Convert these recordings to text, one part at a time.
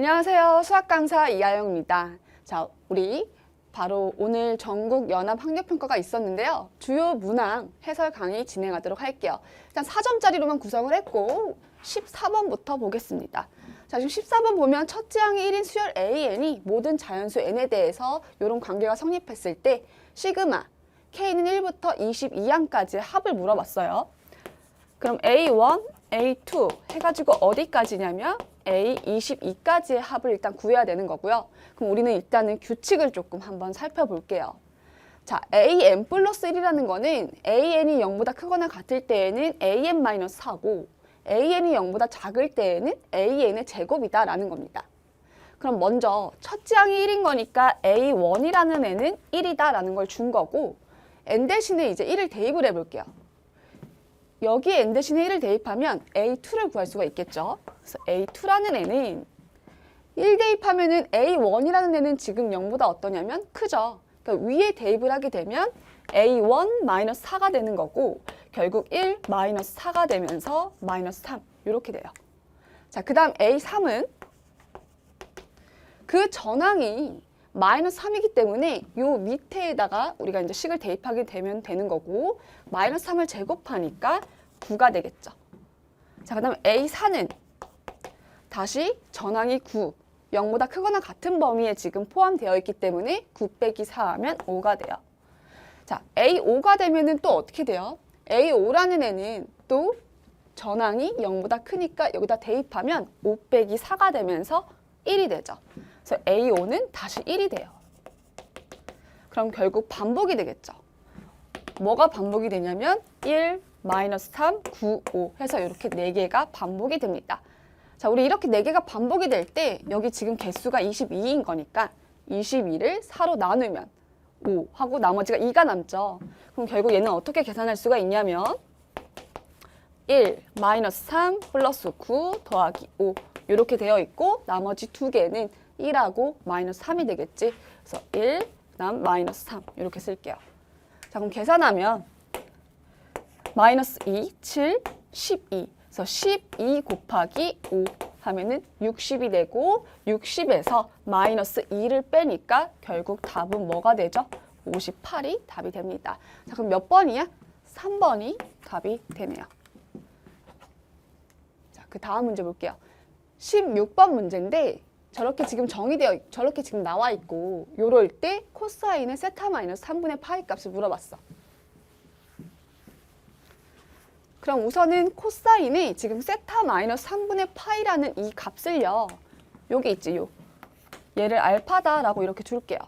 안녕하세요. 수학 강사 이하영입니다. 자, 우리 바로 오늘 전국 연합 학력평가가 있었는데요. 주요 문항 해설 강의 진행하도록 할게요. 일단 4점짜리로만 구성을 했고 14번부터 보겠습니다. 자, 지금 14번 보면 첫째 항의 1인 수열 AN이 모든 자연수 N에 대해서 이런 관계가 성립했을 때 시그마 K는 1부터 22항까지의 합을 물어봤어요. 그럼 A1, A2 해가지고 어디까지냐면 A22까지의 합을 일단 구해야 되는 거고요. 그럼 우리는 일단은 규칙을 조금 한번 살펴볼게요. 자, AN 플러스 1이라는 거는 AN이 0보다 크거나 같을 때에는 AN-4고 AN이 0보다 작을 때에는 AN의 제곱이다 라는 겁니다. 그럼 먼저 첫째 항이 1인 거니까 A1이라는 애는 1이다 라는 걸 준 거고 N 대신에 이제 1을 대입을 해볼게요. 여기에 N 대신에 1을 대입하면 A2를 구할 수가 있겠죠. 그래서 A2라는 애는 1 대입하면은 A1이라는 애는 지금 0보다 어떠냐면 크죠. 그러니까 위에 대입을 하게 되면 A1-4가 되는 거고 결국 1-4가 되면서 -3 이렇게 돼요. 자, 그 다음 A3은 그 전항이 -3이기 때문에 요 밑에다가 우리가 이제 식을 대입하게 되면 되는 거고 -3을 제곱하니까 9가 되겠죠. 자, 그 다음 A4는 다시 전항이 9, 0보다 크거나 같은 범위에 지금 포함되어 있기 때문에 9 빼기 4 하면 5가 돼요. 자, A5가 되면은 또 어떻게 돼요? A5라는 애는 또 전항이 0보다 크니까 여기다 대입하면 5 빼기 4가 되면서 1이 되죠. 그래서 A5는 다시 1이 돼요. 그럼 결국 반복이 되겠죠. 뭐가 반복이 되냐면 1, -3, 9, 5 해서 이렇게 4개가 반복이 됩니다. 자, 우리 이렇게 4개가 반복이 될 때 여기 지금 개수가 22인 거니까 22를 4로 나누면 5 하고 나머지가 2가 남죠. 그럼 결국 얘는 어떻게 계산할 수가 있냐면 1, -3 플러스 9 더하기 5 이렇게 되어 있고 나머지 2개는 1하고 -3이 되겠지. 그래서 1, 그다음 -3 이렇게 쓸게요. 자, 그럼 계산하면 -2, 7, 12. 그래서 12 곱하기 5 하면은 60이 되고 60에서 -2를 빼니까 결국 답은 뭐가 되죠? 58이 답이 됩니다. 자, 그럼 몇 번이야? 3번이 답이 되네요. 자, 그 다음 문제 볼게요. 16번 문제인데 저렇게 지금 저렇게 지금 나와 있고 요럴 때 코사인의 세타-3분의 파이 값을 물어봤어. 그럼 우선은 코사인이 지금 세타-3분의 파이라는 이 값을요. 여기 있지, 얘를 알파다라고 이렇게 줄게요.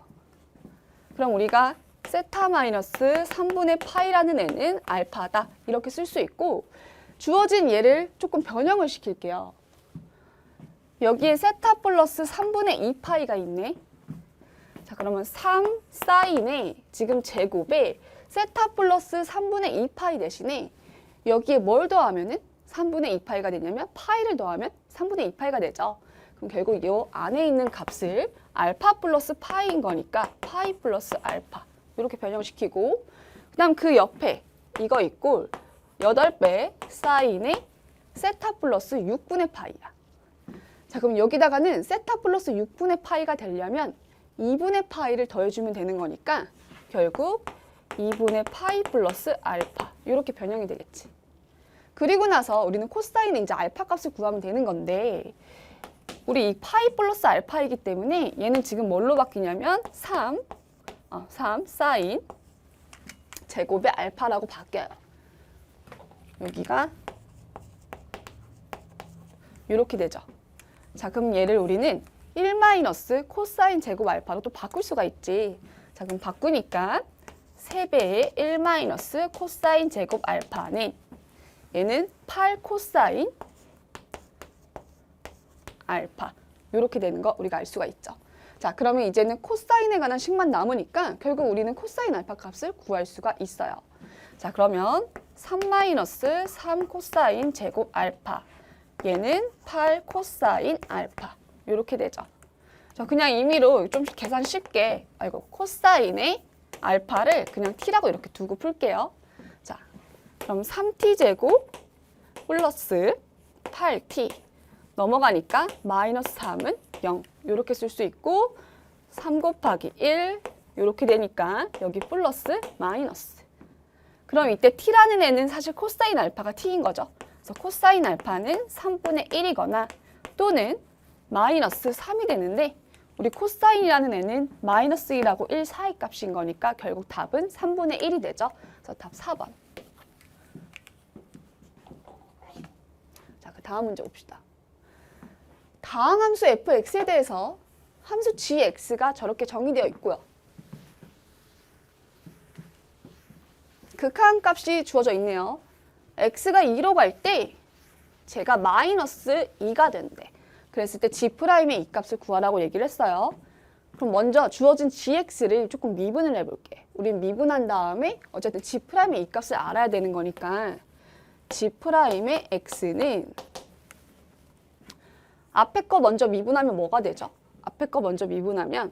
그럼 우리가 세타-3분의 파이라는 애는 알파다 이렇게 쓸 수 있고 주어진 얘를 조금 변형을 시킬게요. 여기에 세타 플러스 3분의 2파이가 있네. 자, 그러면 3 사인의 지금 제곱에 세타 플러스 3분의 2파이 대신에 여기에 뭘 더하면은 3분의 2파이가 되냐면 파이를 더하면 3분의 2파이가 되죠. 그럼 결국 이 안에 있는 값을 알파 플러스 파이인 거니까 파이 플러스 알파 이렇게 변형시키고 그 다음 그 옆에 이거 있고 8배 사인의 세타 플러스 6분의 파이야. 자, 그럼 여기다가는 세타 플러스 6분의 파이가 되려면 2분의 파이를 더해주면 되는 거니까 결국 2분의 파이 플러스 알파 이렇게 변형이 되겠지. 그리고 나서 우리는 코사인의 이제 알파 값을 구하면 되는 건데 우리 이 파이 플러스 알파이기 때문에 얘는 지금 뭘로 바뀌냐면 3 사인 제곱의 알파라고 바뀌어요. 여기가 이렇게 되죠. 자, 그럼 얘를 우리는 1 마이너스 코사인 제곱 알파로 또 바꿀 수가 있지. 자, 그럼 바꾸니까 3배의 1 마이너스 코사인 제곱 알파는 얘는 8 코사인 알파 이렇게 되는 거 우리가 알 수가 있죠. 자, 그러면 이제는 코사인에 관한 식만 남으니까 결국 우리는 코사인 알파 값을 구할 수가 있어요. 자, 그러면 3 마이너스 3 코사인 제곱 알파 얘는 8 코사인 알파 이렇게 되죠. 자, 그냥 임의로 좀 계산 쉽게 코사인의 알파를 그냥 t라고 이렇게 두고 풀게요. 자, 그럼 3t제곱 플러스 8t 넘어가니까 -3은 0 이렇게 쓸 수 있고 3 곱하기 1 이렇게 되니까 여기 플러스 마이너스. 그럼 이때 t라는 애는 사실 코사인 알파가 t인 거죠. 그래서 코사인 알파는 3분의 1이거나 또는 마이너스 3이 되는데 우리 코사인이라는 애는 마이너스 1하고 1 사이 값인 거니까 결국 답은 3분의 1이 되죠. 그래서 답 4번. 자, 그 다음 문제 봅시다. 다항함수 fx에 대해서 함수 gx가 저렇게 정의되어 있고요. 극한 값이 주어져 있네요. x가 2로 갈 때 제가 마이너스 2가 된대. 그랬을 때 g'의 이 값을 구하라고 얘기를 했어요. 그럼 먼저 주어진 gx를 조금 미분을 해볼게. 우린 미분한 다음에 어쨌든 g'의 이 값을 알아야 되는 거니까 g'의 x는 앞에 거 먼저 미분하면 뭐가 되죠? 앞에 거 먼저 미분하면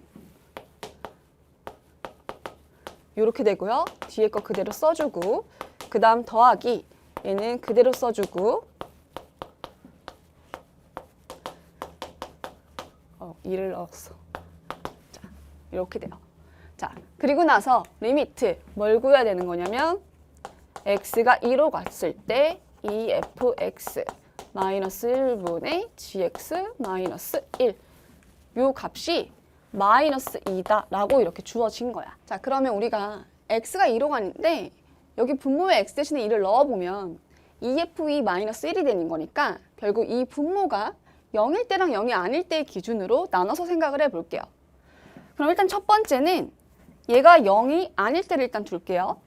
이렇게 되고요. 뒤에 거 그대로 써주고 그 다음 더하기 얘는 그대로 써주고 2를 넣었어. 자, 이렇게 돼요. 자, 그리고 나서 리미트 뭘 구해야 되는 거냐면 x가 2로 갔을 때 2fx 마이너스 1분의 gx 마이너스 1 요 값이 마이너스 2다 라고 이렇게 주어진 거야. 자, 그러면 우리가 x가 2로 가는데 여기 분모에 x 대신에 2를 넣어보면 2fe 마이너스 1이 되는 거니까 결국 이 분모가 0일 때랑 0이 아닐 때의 기준으로 나눠서 생각을 해볼게요. 그럼 일단 첫 번째는 얘가 0이 아닐 때를 일단 둘게요.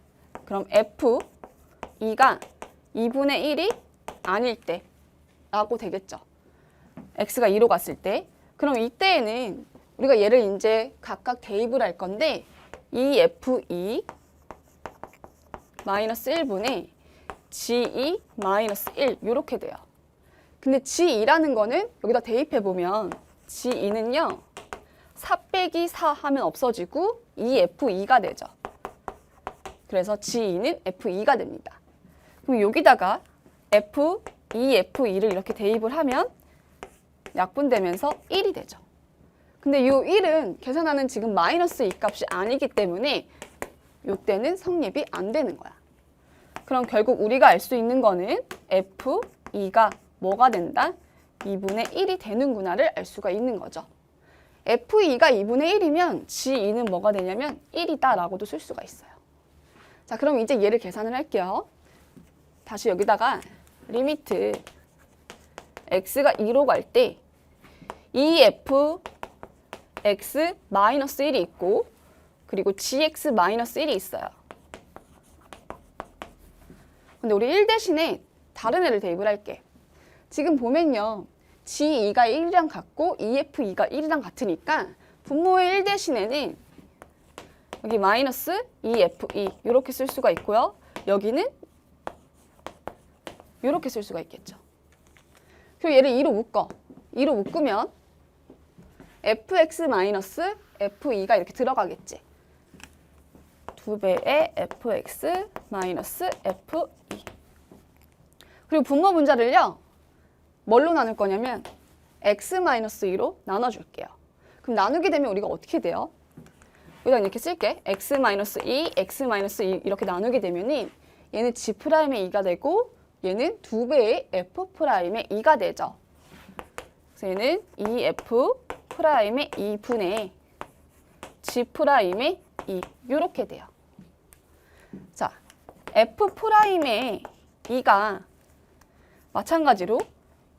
그럼 f2가 2분의 1이 아닐 때 라고 되겠죠. x가 2로 갔을 때. 그럼 이때에는 우리가 얘를 이제 각각 대입을 할 건데 2f2 마이너스 1분의 g2 마이너스 1 이렇게 돼요. 근데 g2라는 거는 여기다 대입해보면 g2는요 4 빼기 4 하면 없어지고 2f2가 되죠. 그래서 g2는 f2가 됩니다. 그럼 여기다가2f2를 이렇게 대입을 하면 약분되면서 1이 되죠. 근데 이 1은 계산하는 지금 마이너스 2 값이 아니기 때문에 이때는 성립이 안 되는 거야. 그럼 결국 우리가 알 수 있는 거는 f2가 뭐가 된다? 2분의 1이 되는구나를 알 수가 있는 거죠. f2가 2분의 1이면 g2는 뭐가 되냐면 1이다 라고도 쓸 수가 있어요. 자, 그럼 이제 얘를 계산을 할게요. 다시 여기다가 리미트 x가 2로 갈 때 2fx 마이너스 1이 있고 그리고 gx 마이너스 1이 있어요. 근데 우리 1 대신에 다른 애를 대입을 할게. 지금 보면요. g2가 1이랑 같고 2f2가 1이랑 같으니까 분모의 1 대신에는 여기 마이너스 2f2 이렇게 쓸 수가 있고요. 여기는 이렇게 쓸 수가 있겠죠. 그리고 얘를 2로 묶어. 2로 묶으면 fx 마이너스 f2가 이렇게 들어가겠지. 2배의 fx 마이너스 f2. 그리고 분모 분자를요. 뭘로 나눌 거냐면 x 마이너스 2로 나눠줄게요. 그럼 나누게 되면 우리가 어떻게 돼요? 여기다 이렇게 쓸게. x 마이너스 2, x 마이너스 2 이렇게 나누게 되면은 얘는 g'의 2가 되고 얘는 2배의 f'의 2가 되죠. 그래서 얘는 2f'의 2분의 g'의 2 이렇게 돼요. 자, f'의 2가 마찬가지로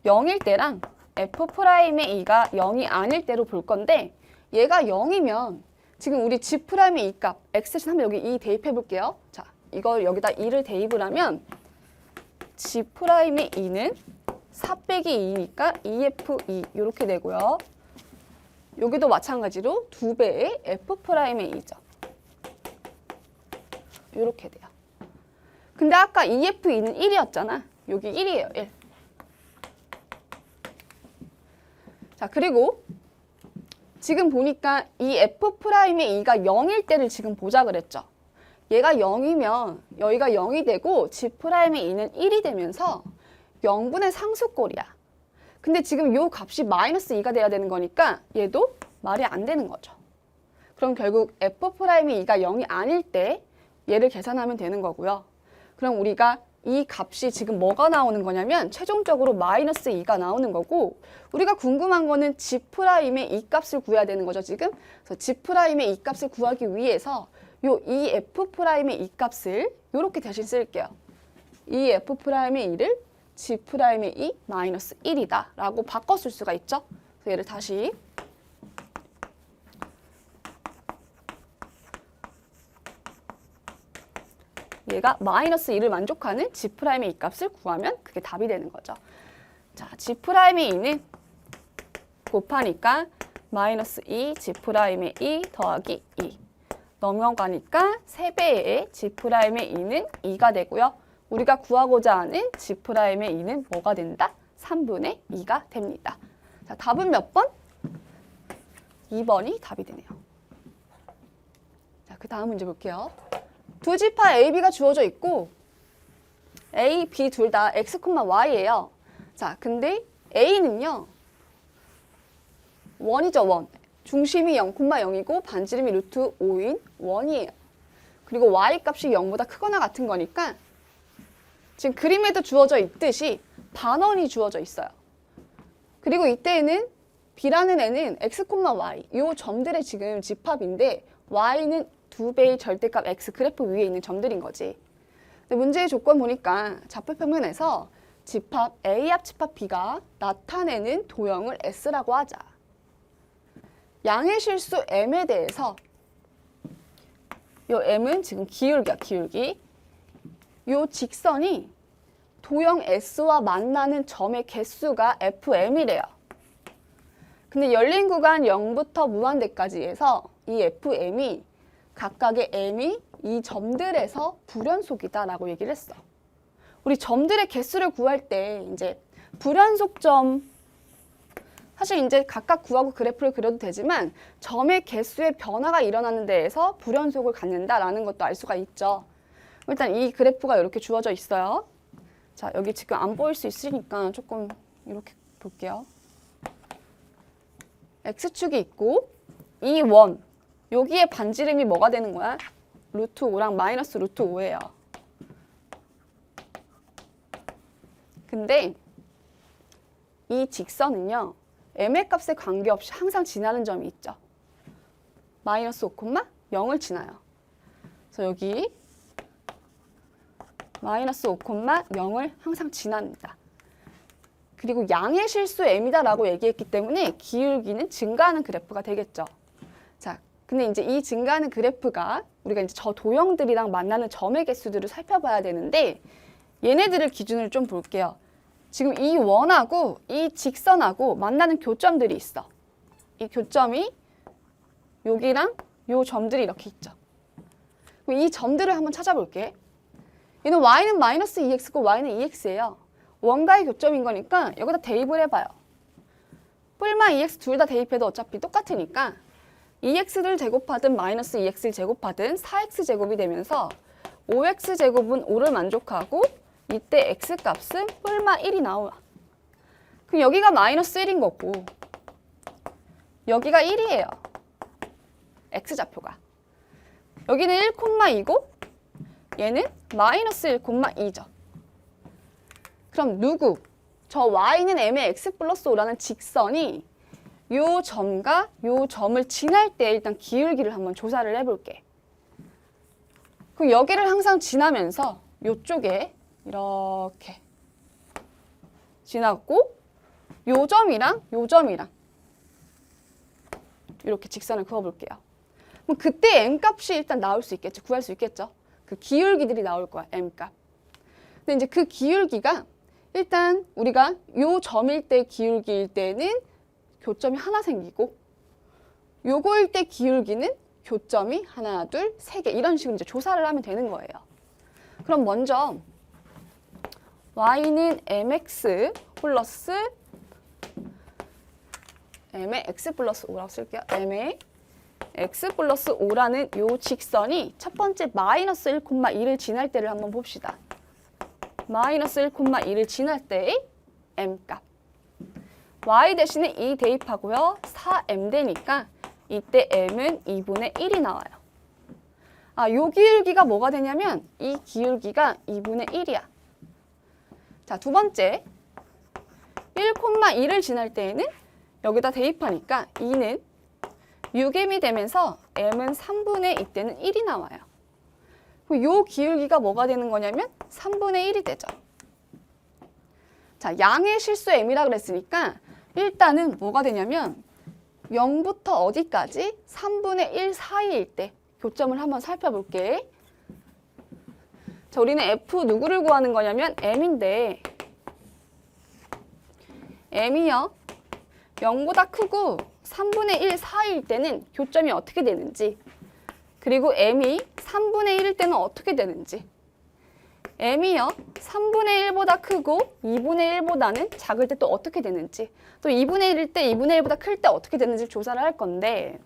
0일 때랑 f'의 2가 0이 아닐 때로 볼 건데 얘가 0이면 지금 우리 g'의 2 값 x 대신 한번 여기 2 대입해 볼게요. 자, 이걸 여기다 2를 대입을 하면 g'의 2는 4 빼기 2니까 2f2 이렇게 되고요. 여기도 마찬가지로 2배의 f'의 2죠. 이렇게 돼요. 근데 아까 2f2는 1이었잖아. 여기 1이에요. 1. 자, 그리고 지금 보니까 이 f'의 2가 0일 때를 지금 보자 그랬죠. 얘가 0이면 여기가 0이 되고 g'의 2는 1이 되면서 0분의 상수꼴이야. 근데 지금 요 값이 마이너스 2가 돼야 되는 거니까 얘도 말이 안 되는 거죠. 그럼 결국 F'이 2가 0이 아닐 때 얘를 계산하면 되는 거고요. 그럼 우리가 이 값이 지금 뭐가 나오는 거냐면 최종적으로 마이너스 2가 나오는 거고, 우리가 궁금한 거는 G'의 이 값을 구해야 되는 거죠, 지금. 그래서 G'의 이 값을 구하기 위해서 요 이 F'의 이 값을 요렇게 대신 쓸게요. 이 F'의 2를 G'의 2 마이너스 1이다 라고 바꿔 쓸 수가 있죠. 그래서 얘를 다시 얘가 마이너스 2를 만족하는 G'의 이 값을 구하면 그게 답이 되는 거죠. 자, G'의 2는 곱하니까 마이너스 2 G'의 2 더하기 2 넘어가니까 3배의 G'의 2는 2가 되고요. 우리가 구하고자 하는 G'의 2는 뭐가 된다? 3분의 2가 됩니다. 자, 답은 몇 번? 2번이 답이 되네요. 자, 그 다음 문제 볼게요. 두 지파 A, B가 주어져 있고 A, B 둘 다 X, Y예요. 자, 근데 A는요. 1이죠, 1. 중심이 0,0이고 반지름이 루트 5인 1이에요. 그리고 Y 값이 0보다 크거나 같은 거니까 지금 그림에도 주어져 있듯이 반원이 주어져 있어요. 그리고 이때에는 B라는 애는 X, Y 이 점들의 지금 집합인데 Y는 2배의 절대값 X 그래프 위에 있는 점들인 거지. 근데 문제의 조건 보니까 좌표평면에서 집합 A 합집합 B가 나타내는 도형을 S라고 하자. 양의 실수 M에 대해서 요 M은 지금 기울기야, 기울기. 요 직선이 도형 S와 만나는 점의 개수가 FM이래요. 근데 열린 구간 0부터 무한대까지 해서 이 FM이 각각의 M이 이 점들에서 불연속이다라고 얘기를 했어. 우리 점들의 개수를 구할 때 이제 불연속점 사실 이제 각각 구하고 그래프를 그려도 되지만 점의 개수의 변화가 일어나는 데에서 불연속을 갖는다라는 것도 알 수가 있죠. 일단 이 그래프가 이렇게 주어져 있어요. 자, 여기 지금 안 보일 수 있으니까 조금 이렇게 볼게요. X축이 있고 이 원, 여기에 반지름이 뭐가 되는 거야? 루트 5랑 마이너스 루트 5예요. 근데 이 직선은요. M의 값에 관계없이 항상 지나는 점이 있죠. 마이너스 5,0을 지나요. 그래서 여기 마이너스 5,0을 항상 지납니다. 그리고 양의 실수 M이다라고 얘기했기 때문에 기울기는 증가하는 그래프가 되겠죠. 자, 근데 이제 이 증가하는 그래프가 우리가 이제 저 도형들이랑 만나는 점의 개수들을 살펴봐야 되는데 얘네들을 기준으로 좀 볼게요. 지금 이 원하고 이 직선하고 만나는 교점들이 있어. 이 교점이 여기랑 요 점들이 이렇게 있죠. 그럼 이 점들을 한번 찾아볼게. 얘는 y는 마이너스 2x고 y는 2x예요. 원과의 교점인 거니까 여기다 대입을 해봐요. 뿔마 2x 둘 다 대입해도 어차피 똑같으니까 2x를 제곱하든 마이너스 2x를 제곱하든 4x 제곱이 되면서 5x 제곱은 5를 만족하고 이때 x값은 뿔마 1이 나와. 그럼 여기가 마이너스 1인 거고 여기가 1이에요. x좌표가. 여기는 1,2고 얘는 마이너스 1,2죠. 그럼 누구? 저 y는 m의 x 플러스 5라는 직선이 요 점과 요 점을 지날 때 일단 기울기를 한번 조사를 해볼게. 그럼 여기를 항상 지나면서 요쪽에 이렇게 지나고 요 점이랑 요 점이랑 이렇게 직선을 그어볼게요. 그럼 그때 m값이 일단 나올 수 있겠죠. 구할 수 있겠죠. 그 기울기들이 나올 거야, m값. 근데 이제 그 기울기가 일단 우리가 요 점일 때 기울기일 때는 교점이 하나 생기고 요거일 때 기울기는 교점이 하나, 둘, 세 개 이런 식으로 이제 조사를 하면 되는 거예요. 그럼 먼저 y는 mx 플러스 m의 x 플러스 5라고 쓸게요. m의 x 플러스 5라는 요 직선이 첫 번째 마이너스 1,2를 지날 때를 한번 봅시다. 마이너스 1,2를 지날 때의 m값. y 대신에 2 대입하고요. 4m 되니까 이때 m은 2분의 1이 나와요. 요 기울기가 뭐가 되냐면 이 기울기가 2분의 1이야. 자, 두 번째 1,2를 지날 때에는 여기다 대입하니까 2는 6m이 되면서 m은 3분의 이때는 1이 나와요. 요 기울기가 뭐가 되는 거냐면 3분의 1이 되죠. 자, 양의 실수 m이라 그랬으니까 일단은 뭐가 되냐면 0부터 어디까지 3분의 1 사이일 때 교점을 한번 살펴볼게. 자, 우리는 f 누구를 구하는 거냐면 m인데 m이요 0보다 크고 3분의 1 사이일 때는 교점이 어떻게 되는지, 그리고 m이 3분의 1일 때는 어떻게 되는지, m이요 3분의 1보다 크고 2분의 1보다는 작을 때 또 어떻게 되는지, 또 2분의 1일 때 2분의 1보다 클 때 어떻게 되는지 조사를 할 건데,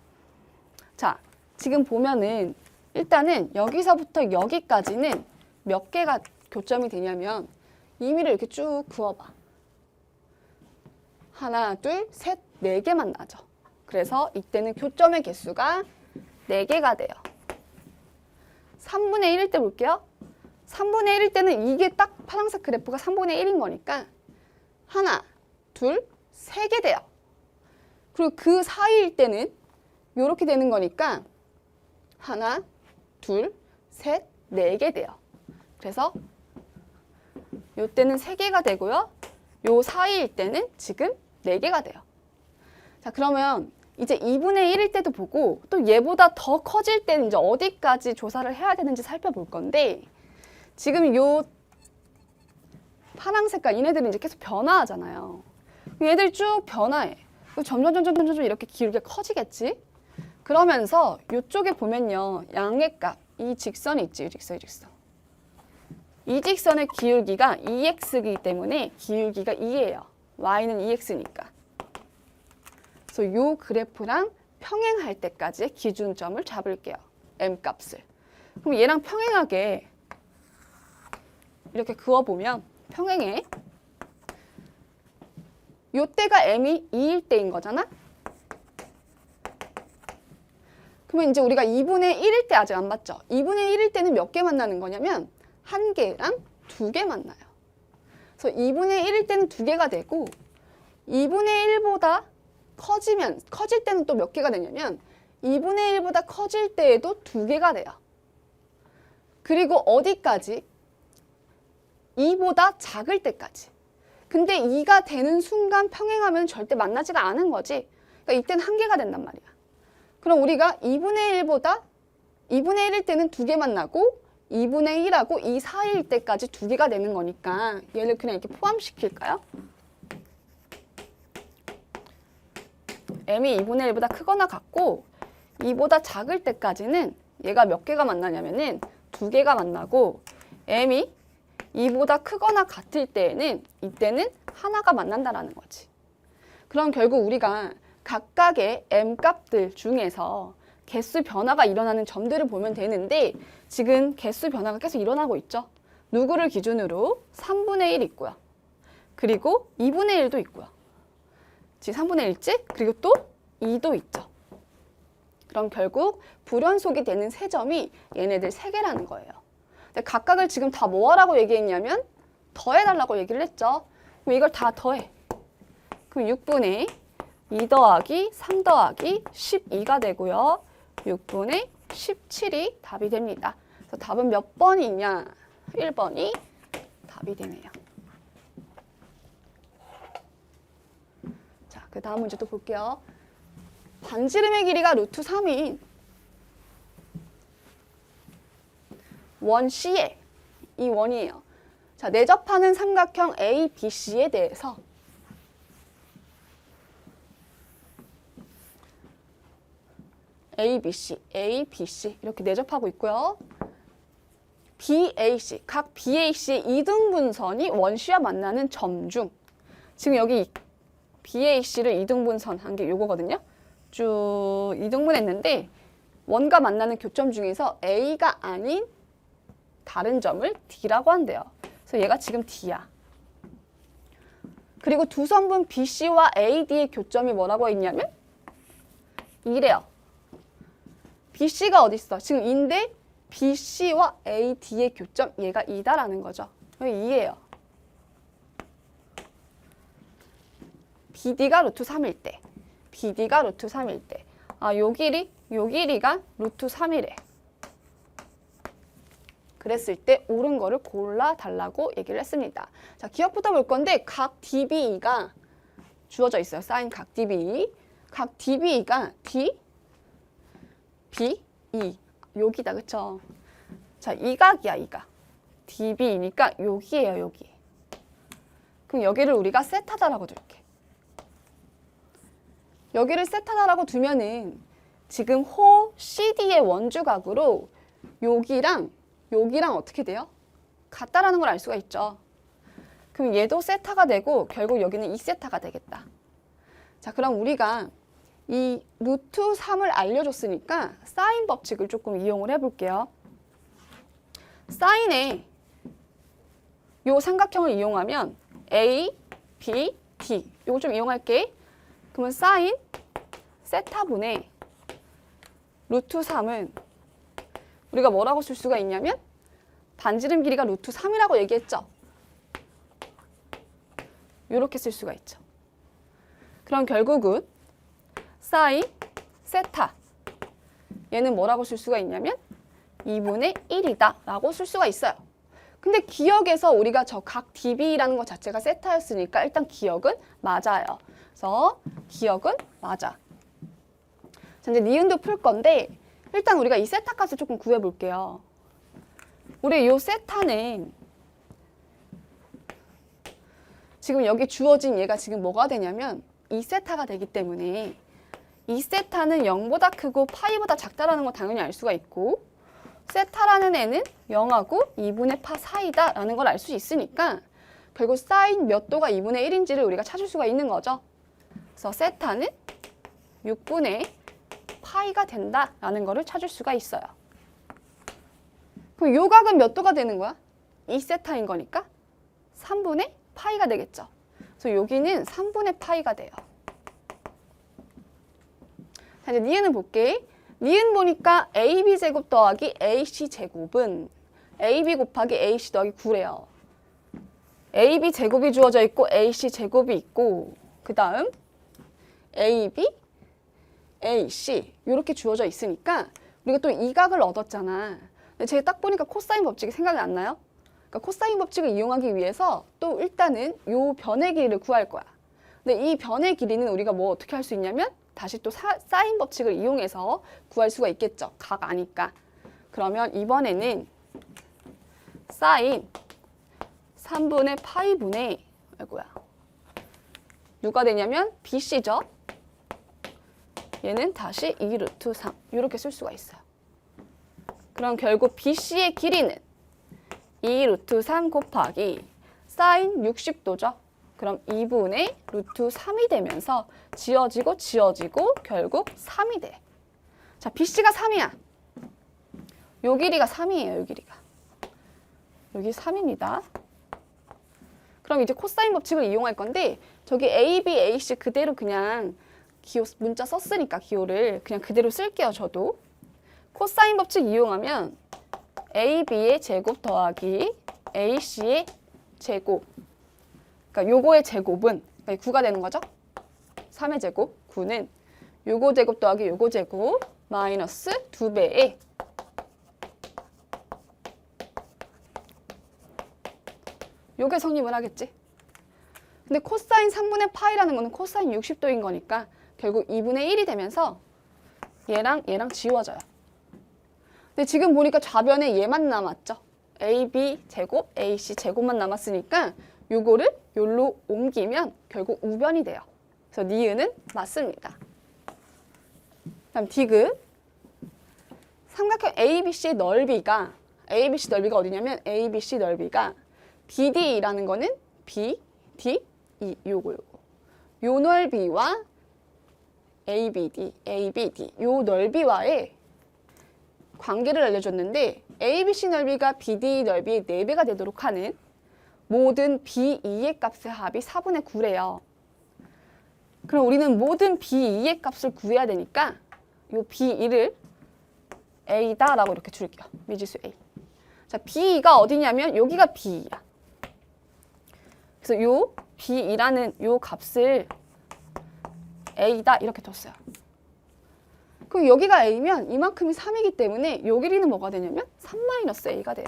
자, 지금 보면은 일단은 여기서부터 여기까지는 몇 개가 교점이 되냐면 2mm를 이렇게 쭉 그어봐. 하나, 둘, 셋, 4개만 나죠. 그래서 이때는 교점의 개수가 4개가 돼요. 3분의 1일 때 볼게요. 3분의 1일 때는 이게 딱 파란색 그래프가 3분의 1인 거니까 하나, 둘, 3개 돼요. 그리고 그 사이일 때는 이렇게 되는 거니까 하나, 둘, 셋, 4개 돼요. 그래서 이때는 3개가 되고요. 요 사이일 때는 지금 4개가 돼요. 자, 그러면 이제 2분의 1일 때도 보고 또 얘보다 더 커질 때는 이제 어디까지 조사를 해야 되는지 살펴볼 건데, 지금 요 파란 색깔 얘네들은 이제 계속 변화하잖아요. 얘들 쭉 변화해. 점점 이렇게 기울기가 커지겠지? 그러면서 이쪽에 보면요. 양의 값, 이 직선이 있지, 이 직선. 이 직선의 기울기가 2x이기 때문에 기울기가 2예요. y는 2x니까. 그래서 이 그래프랑 평행할 때까지의 기준점을 잡을게요. m 값을. 그럼 얘랑 평행하게 이렇게 그어보면 평행해. 요때가 m이 2일 때인 거잖아? 그러면 이제 우리가 2분의 1일 때 아직 안 봤죠? 2분의 1일 때는 몇 개 만나는 거냐면 1개랑 2개 만나요. 그래서 2분의 1일 때는 2개가 되고 2분의 1보다 커질 때는 또 몇 개가 되냐면 2분의 1보다 커질 때에도 2개가 돼요. 그리고 어디까지? 2보다 작을 때까지. 근데 2가 되는 순간 평행하면 절대 만나지가 않은 거지. 그러니까 이때는 1개가 된단 말이야. 그럼 우리가 2분의 1일 때는 2개 만나고 2분의 1하고 2 사이일 때까지 2개가 되는 거니까 얘를 그냥 이렇게 포함시킬까요? m이 2분의 1보다 크거나 같고 2보다 작을 때까지는 얘가 몇 개가 만나냐면은 2개가 만나고, m이 2보다 크거나 같을 때에는 이때는 하나가 만난다라는 거지. 그럼 결국 우리가 각각의 m 값들 중에서 개수 변화가 일어나는 점들을 보면 되는데, 지금 개수 변화가 계속 일어나고 있죠. 누구를 기준으로? 3분의 1 있고요. 그리고 2분의 1도 있고요. 지금 3분의 1지? 그리고 또 2도 있죠. 그럼 결국 불연속이 되는 세 점이 얘네들 3개라는 거예요. 근데 각각을 지금 다 뭐 하라고 얘기했냐면 더해달라고 얘기를 했죠. 그럼 이걸 다 더해. 그럼 6분의 2 더하기 3 더하기 12가 되고요. 6분의 17이 답이 됩니다. 그래서 답은 몇 번이냐? 1번이 답이 되네요. 자, 그 다음 문제 또 볼게요. 반지름의 길이가 루트 3인 원 C에, 이 원이에요. 자, 내접하는 삼각형 ABC에 대해서 ABC 이렇게 내접하고 있고요. BAC, 각 BAC의 이등분선이 원C와 만나는 점 중, 지금 여기 BAC를 이등분선 한 게 요거거든요. 쭉 이등분했는데 원과 만나는 교점 중에서 A가 아닌 다른 점을 D라고 한대요. 그래서 얘가 지금 D야. 그리고 두 성분 BC와 AD의 교점이 뭐라고 했냐면 이래요. BC가 어디 있어? 지금 인데 BC와 AD의 교점 얘가 2다라는 거죠. 여기 2예요. BD가 루트 3일 때, BD가 루트 3일 때, 요 길이가 루트 3이래. 그랬을 때 옳은 거를 골라달라고 얘기를 했습니다. 자, 기억부터 볼 건데 각 DBE가 주어져 있어요. 사인 각 DBE. 각 DBE가 D, B, E. 여기다, 그쵸? 자, 이 각이야, 이 각. DB니까 여기예요, 여기. 그럼 여기를 우리가 세타다라고 둘게. 여기를 세타다라고 두면은 지금 호 CD의 원주각으로 여기랑 어떻게 돼요? 같다라는 걸 알 수가 있죠. 그럼 얘도 세타가 되고 결국 여기는 2세타가 되겠다. 자, 그럼 우리가 이 루트 3을 알려줬으니까 사인 법칙을 조금 이용을 해볼게요. 사인에 요 삼각형을 이용하면 A, B, D 요거 좀 이용할게. 그러면 사인 세타분의 루트 3은 우리가 뭐라고 쓸 수가 있냐면 반지름 길이가 루트 3이라고 얘기했죠. 이렇게 쓸 수가 있죠. 그럼 결국은 사인 세타 얘는 뭐라고 쓸 수가 있냐면 2분의 1이다 라고 쓸 수가 있어요. 근데 기억에서 우리가 저 각 DB라는 것 자체가 세타였으니까 일단 기억은 맞아요. 그래서 기억은 맞아. 자, 이제 니은도 풀 건데 일단 우리가 이 세타 값을 조금 구해볼게요. 우리 이 세타는 지금 여기 주어진 얘가 지금 뭐가 되냐면 2세타가 되기 때문에 2세타는 0보다 크고 파이보다 작다라는 거 당연히 알 수가 있고 세타라는 애는 0하고 2분의 파 사이다 라는 걸 알 수 있으니까 결국 사인 몇 도가 2분의 1인지를 우리가 찾을 수가 있는 거죠. 그래서 세타는 6분의 파이가 된다라는 거를 찾을 수가 있어요. 그럼 요 각은 몇 도가 되는 거야? 2세타인 거니까 3분의 파이가 되겠죠. 그래서 여기는 3분의 파이가 돼요. 자, 이제 니은은 볼게. 니은 보니까 AB 제곱 더하기 AC 제곱은 AB 곱하기 AC 더하기 9래요. AB 제곱이 주어져 있고 AC 제곱이 있고 그 다음 AB, AC 이렇게 주어져 있으니까 우리가 또 이 각을 얻었잖아. 근데 제가 딱 보니까 코사인 법칙이 생각이 안 나요? 그러니까 코사인 법칙을 이용하기 위해서 또 일단은 요 변의 길이를 구할 거야. 근데 이 변의 길이는 우리가 뭐 어떻게 할 수 있냐면 다시 또 사인 법칙을 이용해서 구할 수가 있겠죠. 각 아니까. 그러면 이번에는 사인 3분의 파이분의 아이고야. 누가 되냐면 BC죠. 얘는 다시 2 루트 3 이렇게 쓸 수가 있어요. 그럼 결국 BC의 길이는 2 루트 3 곱하기 사인 60도죠. 그럼 2분의 루트 3이 되면서 지어지고 결국 3이 돼. 자, BC가 3이야. 요 길이가 3이에요. 요 길이가. 여기 3입니다. 그럼 이제 코사인 법칙을 이용할 건데 저기 A, B, A, C 그대로 그냥 기호 문자 썼으니까 기호를 그냥 그대로 쓸게요. 저도. 코사인 법칙 이용하면 AB의 제곱 더하기 AC의 제곱 그러니까 요거의 제곱은 9가 되는 거죠. 3의 제곱, 9는 요거 제곱 더하기 요거 제곱 마이너스 2배에 요게 성립을 하겠지. 근데 코사인 3분의 파이라는 거는 코사인 60도인 거니까 결국 2분의 1이 되면서 얘랑 지워져요. 근데 지금 보니까 좌변에 얘만 남았죠. AB 제곱, AC 제곱만 남았으니까 요거를 요로 옮기면 결국 우변이 돼요. 그래서 니은은 맞습니다. 다음 디귿. 삼각형 ABC의 넓이가 어디냐면 ABC 넓이가 BD라는 거는 B, D, E 요거. 요 넓이와 ABD 요 넓이와의 관계를 알려줬는데 ABC 넓이가 BD 넓이의 4배가 되도록 하는 모든 B2의 값의 합이 4분의 9래요. 그럼 우리는 모든 B2의 값을 구해야 되니까 이 B2를 A다 라고 이렇게 줄게요. 미지수 A. 자, B2가 어디냐면 여기가 B2야. 그래서 요 B2라는 요 값을 A다 이렇게 뒀어요. 그럼 여기가 A면 이만큼이 3이기 때문에 요 길이는 뭐가 되냐면 3-A가 돼요.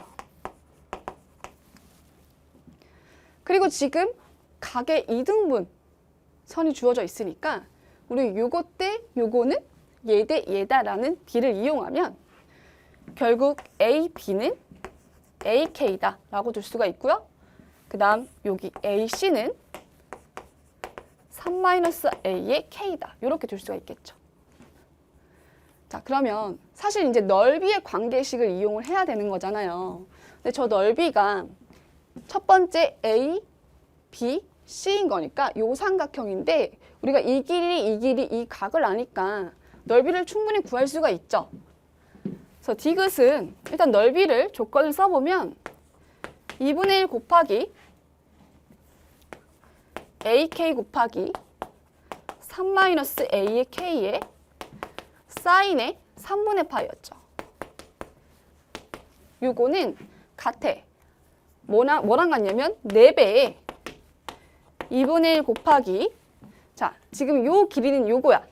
그리고 지금 각의 이등분 선이 주어져 있으니까 우리 요거 대 요거는 얘 대 얘다라는 B를 이용하면 결국 A, B는 AK다 라고 둘 수가 있고요. 그 다음 여기 AC는 3-A의 K다 이렇게 둘 수가 있겠죠. 자, 그러면 사실 이제 넓이의 관계식을 이용을 해야 되는 거잖아요. 근데 저 넓이가 첫 번째 A, B, C인 거니까 요 삼각형인데 우리가 이 길이, 이 각을 아니까 넓이를 충분히 구할 수가 있죠. 그래서 디귿은 일단 넓이를 조건을 써보면 2분의 1 곱하기 AK 곱하기 3-A의 K에 사인의 3분의 파였죠. 요거는 같아. 뭐랑 같냐면 4배에 2분의 1 곱하기 자, 지금 요 길이는 요거야.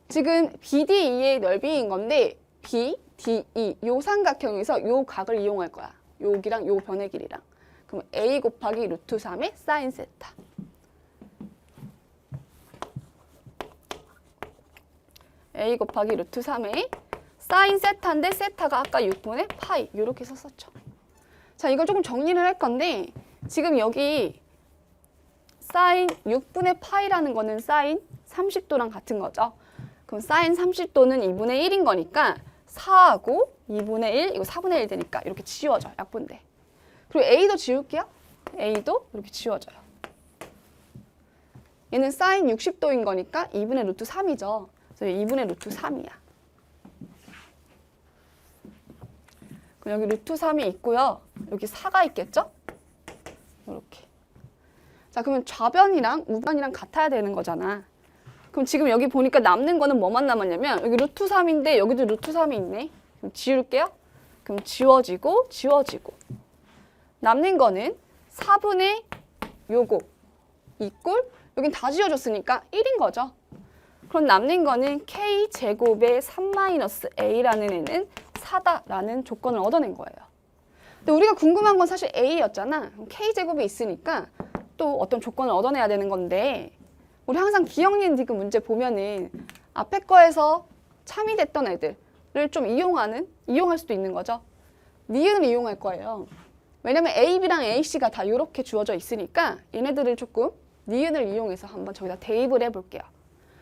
지금 BD2의 넓이인 건데 BDE 요 삼각형에서 요 각을 이용할 거야. 여기랑 요 변의 길이랑. 그럼 A 곱하기 루트 3의 사인 세타. A 곱하기 루트 3의 사인 세타인데 세타가 아까 6분의 파이 이렇게 썼었죠. 자, 이걸 조금 정리를 할 건데 지금 여기 사인 6분의 파이라는 거는 사인 30도랑 같은 거죠. 그럼 사인 30도는 2분의 1인 거니까 4하고 2분의 1, 이거 4분의 1 되니까 이렇게 지워져요. 약분돼. 그리고 A도 지울게요. A도 이렇게 지워져요. 얘는 사인 60도인 거니까 2분의 루트 3이죠. 그래서 2분의 루트 3이야. 그럼 여기 루트 3이 있고요. 여기 4가 있겠죠? 이렇게. 자, 그러면 좌변이랑 우변이랑 같아야 되는 거잖아. 그럼 지금 여기 보니까 남는 거는 뭐만 남았냐면 여기 루트 3인데 여기도 루트 3이 있네. 그럼 지울게요. 그럼 지워지고 지워지고. 남는 거는 4분의 요거 이꼴 여긴 다 지워졌으니까 1인 거죠. 그럼 남는 거는 K제곱의 3-A라는 애는 4다라는 조건을 얻어낸 거예요. 근데 우리가 궁금한 건 사실 A였잖아. K제곱이 있으니까 또 어떤 조건을 얻어내야 되는 건데 우리 항상 기억니은 디귿 문제 보면은 앞에 거에서 참이됐던 애들을 좀 이용할 수도 있는 거죠. 니은을 이용할 거예요. 왜냐면 A, B랑 AC가 다 이렇게 주어져 있으니까 얘네들을 조금 니은을 이용해서 한번 저기다 대입을 해볼게요.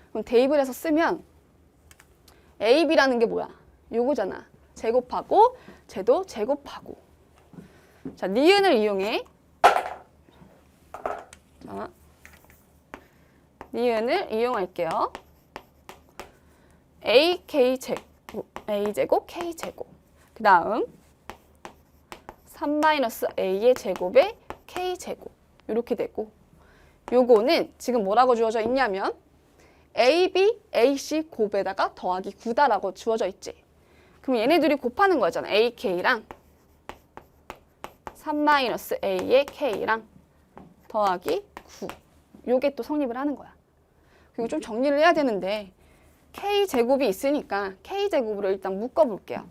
그럼 대입을 해서 쓰면 A, B라는 게 뭐야? 요거잖아. 제곱하고 쟤도 제곱하고. 자, 니은을 이용해. 자, 니은을 이용할게요. A제곱, K제곱. 그 다음 3-A의 제곱에 K제곱. 이렇게 되고 요거는 지금 뭐라고 주어져 있냐면 AB, AC 곱에다가 더하기 9다라고 주어져 있지. 그럼 얘네들이 곱하는 거잖아. AK랑 3-A의 K랑 더하기 9. 요게 또 성립을 하는 거야. 그리고 좀 정리를 해야 되는데 K제곱이 있으니까 K제곱으로 일단 묶어볼게요.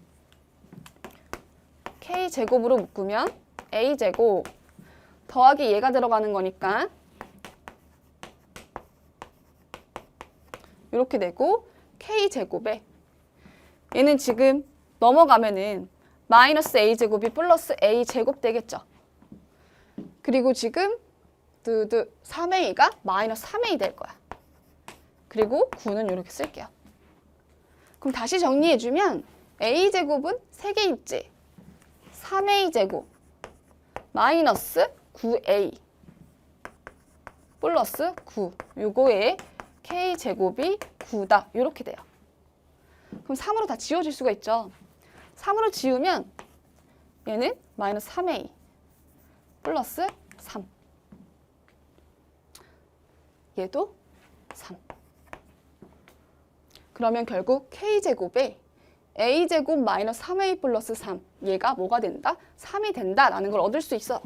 K제곱으로 묶으면 A제곱 더하기 얘가 들어가는 거니까 이렇게 되고 K제곱에 얘는 지금 넘어가면은 마이너스 A제곱이 플러스 A제곱 되겠죠. 그리고 지금 3A가 마이너스 3A 될 거야. 그리고 9는 이렇게 쓸게요. 그럼 다시 정리해주면 A제곱은 3개 있지. 3A제곱 마이너스 9A 플러스 9 요거에 K제곱이 9다 이렇게 돼요. 그럼 3으로 다 지워질 수가 있죠. 3으로 지우면 얘는 마이너스 3A 플러스 3. 얘도 3. 그러면 결국 K제곱에 A제곱 마이너스 3A 플러스 3. 얘가 뭐가 된다? 3이 된다라는 걸 얻을 수 있어.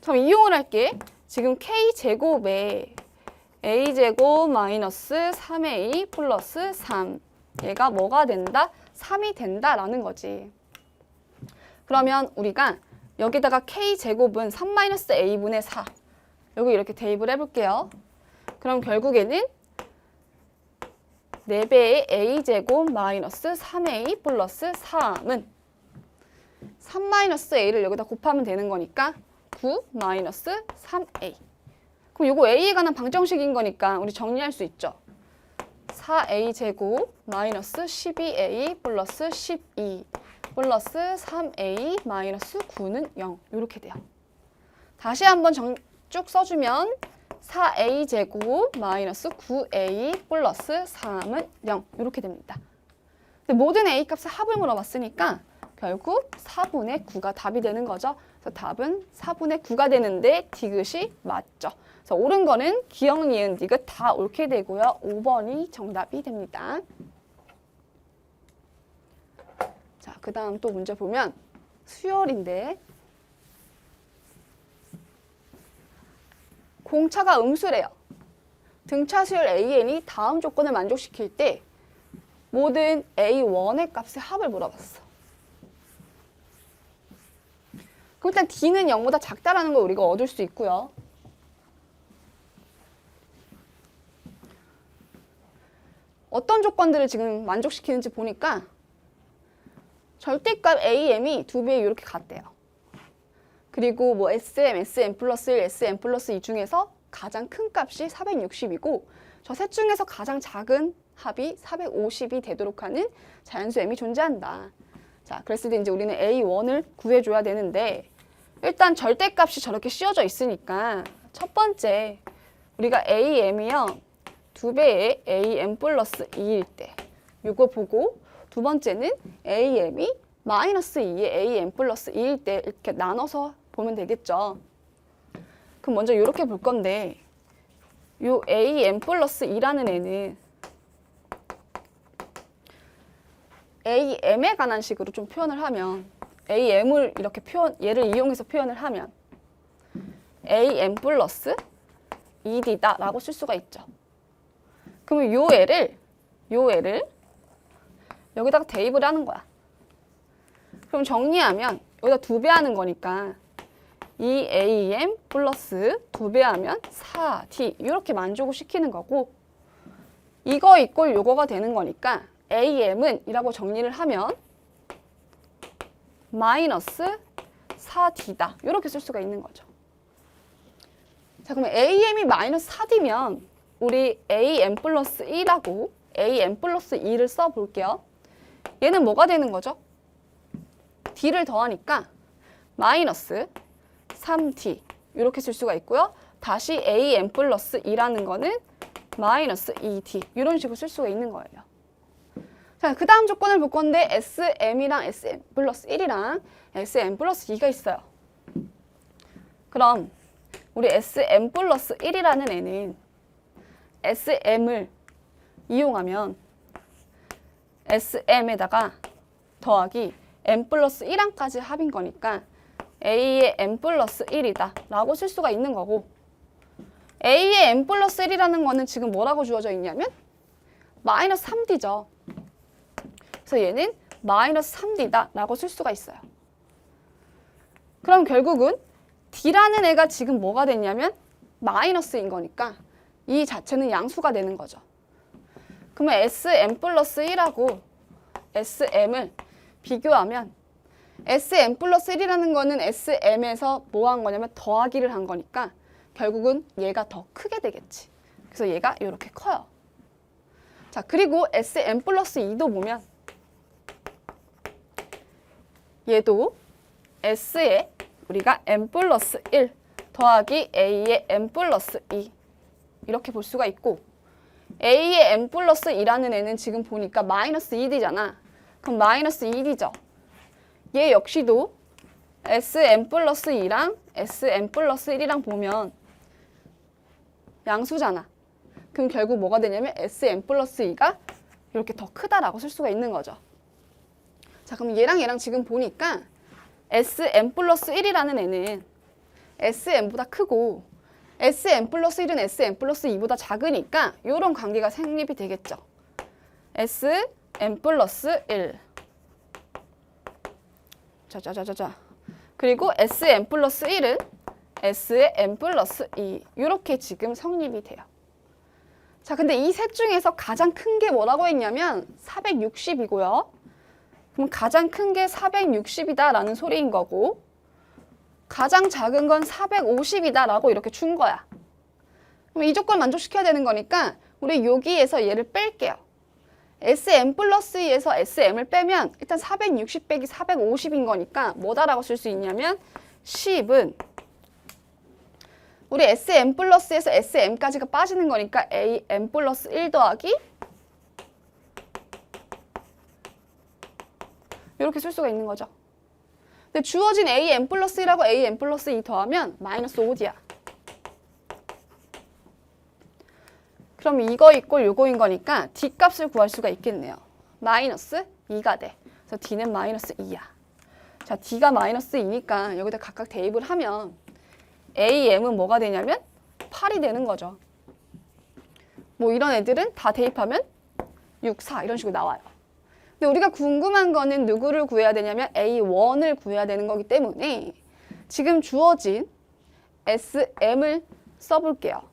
그럼 이용을 할게. 지금 K제곱에 A제곱 마이너스 3A 플러스 3. 얘가 뭐가 된다? 3이 된다라는 거지. 그러면 우리가 여기다가 K제곱은 3-A분의 4. 여기 이렇게 대입을 해볼게요. 그럼 결국에는 4배의 A제곱 마이너스 3A 플러스 3은 3-A를 여기다 곱하면 되는 거니까 9 마이너스 3A. 그럼 요거 A에 관한 방정식인 거니까 우리 정리할 수 있죠. 4A제곱 마이너스 12A 플러스 12 플러스 3A 마이너스 9는 0. 이렇게 돼요. 다시 한번 쭉 써주면 4A제곱 마이너스 9A 플러스 3은 0. 이렇게 됩니다. 근데 모든 A 값의 합을 물어봤으니까 결국 4분의 9가 답이 되는 거죠. 그래서 답은 4분의 9가 되는데 디귿이 맞죠. 그래서 옳은 거는 기역, 니은, 디귿 다 옳게 되고요. 5번이 정답이 됩니다. 자, 그 다음 또 문제 보면 수열인데 공차가 음수래요. 등차 수열 AN이 다음 조건을 만족시킬 때 모든 A1의 값의 합을 물어봤어. 그럼 일단 D는 0보다 작다라는 걸 우리가 얻을 수 있고요. 어떤 조건들을 지금 만족시키는지 보니까 절대값 AM이 2배에 이렇게 같대요. 그리고 뭐 SM, SM 플러스 1, SM 플러스 2 중에서 가장 큰 값이 460이고 저 셋 중에서 가장 작은 합이 450이 되도록 하는 자연수 M이 존재한다. 자, 그랬을 때 이제 우리는 A1을 구해줘야 되는데 일단 절대값이 저렇게 씌워져 있으니까 첫 번째 우리가 AM이요 2배의 AM 플러스 2일 때 이거 보고 두 번째는 AM이 마이너스 2의 AM 플러스 2일 때 이렇게 나눠서 보면 되겠죠. 그럼 먼저 이렇게 볼 건데 요 AM 플러스 2라는 애는 AM에 관한 식으로 좀 표현을 하면 AM을 이렇게 얘를 이용해서 표현을 하면 AM 플러스 2D다 라고 쓸 수가 있죠. 그러면 요 애를 여기다가 대입을 하는 거야. 그럼 정리하면 여기다 2배 하는 거니까 2AM 플러스 2배 하면 4D 이렇게 만족을 시키는 거고 이거 이꼴 요거가 되는 거니까 AM은 이라고 정리를 하면 마이너스 4D다 이렇게 쓸 수가 있는 거죠. 자, 그러면 AM이 마이너스 4D면 우리 AM 플러스 1하고 AM 플러스 2를 써볼게요. 얘는 뭐가 되는 거죠? D를 더하니까 마이너스 3D 이렇게 쓸 수가 있고요. 다시 AM 플러스 2라는 거는 마이너스 2D 이런 식으로 쓸 수가 있는 거예요. 자, 그 다음 조건을 볼 건데 SM이랑 SM 플러스 1이랑 SM 플러스 2가 있어요. 그럼 우리 SM 플러스 1이라는 애는 SM을 이용하면 SM에다가 더하기 M 플러스 1항까지 합인 거니까 A의 M 플러스 1이다 라고 쓸 수가 있는 거고 A의 M 플러스 1이라는 거는 지금 뭐라고 주어져 있냐면 마이너스 3D죠. 그래서 얘는 마이너스 3D다 라고 쓸 수가 있어요. 그럼 결국은 D라는 애가 지금 뭐가 됐냐면 마이너스인 거니까 이 자체는 양수가 되는 거죠. 그러면 SM 플러스 1하고 SM을 비교하면 SM 플러스 1이라는 거는 SM에서 뭐 한 거냐면 더하기를 한 거니까 결국은 얘가 더 크게 되겠지. 그래서 얘가 이렇게 커요. 자, 그리고 SM 플러스 2도 보면 얘도 S에 우리가 M 플러스 1 더하기 A의 M 플러스 2 이렇게 볼 수가 있고 A의 M 플러스 2라는 애는 지금 보니까 마이너스 2D잖아. 그럼 마이너스 2D죠. 얘 역시도 SM 플러스 2랑 Sm 플러스 1이랑 보면 양수잖아. 그럼 결국 뭐가 되냐면 Sm 플러스 2가 이렇게 더 크다라고 쓸 수가 있는 거죠. 자, 그럼 얘랑 지금 보니까 Sm 플러스 1이라는 애는 Sm보다 크고 Sm 플러스 1은 Sm 플러스 2보다 작으니까 이런 관계가 성립이 되겠죠. Sm 플러스 1. 자자자자자. 그리고 Sm 플러스 1은 S의 m 플러스 2. 이렇게 지금 성립이 돼요. 자, 근데 이 셋 중에서 가장 큰 게 뭐라고 했냐면 460이고요. 그럼 가장 큰 게 460이다라는 소리인 거고 가장 작은 건 450이다라고 이렇게 준 거야. 그럼 이 조건 만족시켜야 되는 거니까 우리 여기에서 얘를 뺄게요. Sm 플러스 2에서 Sm을 빼면 일단 460 빼기 450인 거니까 뭐다라고 쓸 수 있냐면 10은 우리 Sm 플러스에서 Sm까지가 빠지는 거니까 AM 플러스 1 더하기 이렇게 쓸 수가 있는 거죠. 근데 주어진 AM 플러스 1하고 AM 플러스 2 더하면 마이너스 5D야. 그럼 이거 이꼴 요거인 거니까 D 값을 구할 수가 있겠네요. 마이너스 2가 돼. 그래서 D는 마이너스 2야. 자, D가 마이너스 2니까 여기다 각각 대입을 하면 AM은 뭐가 되냐면 8이 되는 거죠. 뭐 이런 애들은 다 대입하면 6, 4 이런 식으로 나와요. 근데 우리가 궁금한 거는 누구를 구해야 되냐면 A1을 구해야 되는 거기 때문에 지금 주어진 SM을 써볼게요.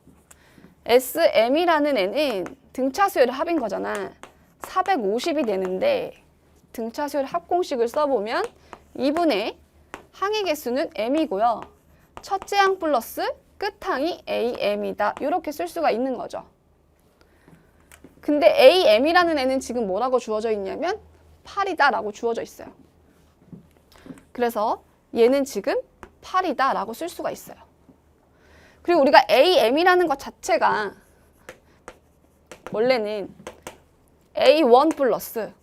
SM이라는 애는 등차수열의 합인 거잖아. 450이 되는데 등차수열 합공식을 써보면 2분의 항의 개수는 M이고요. 첫째 항 플러스 끝항이 AM이다. 이렇게 쓸 수가 있는 거죠. 근데 AM이라는 애는 지금 뭐라고 주어져 있냐면 8이다 라고 주어져 있어요. 그래서 얘는 지금 8이다 라고 쓸 수가 있어요. 그리고 우리가 AM이라는 것 자체가 원래는 A1 플러스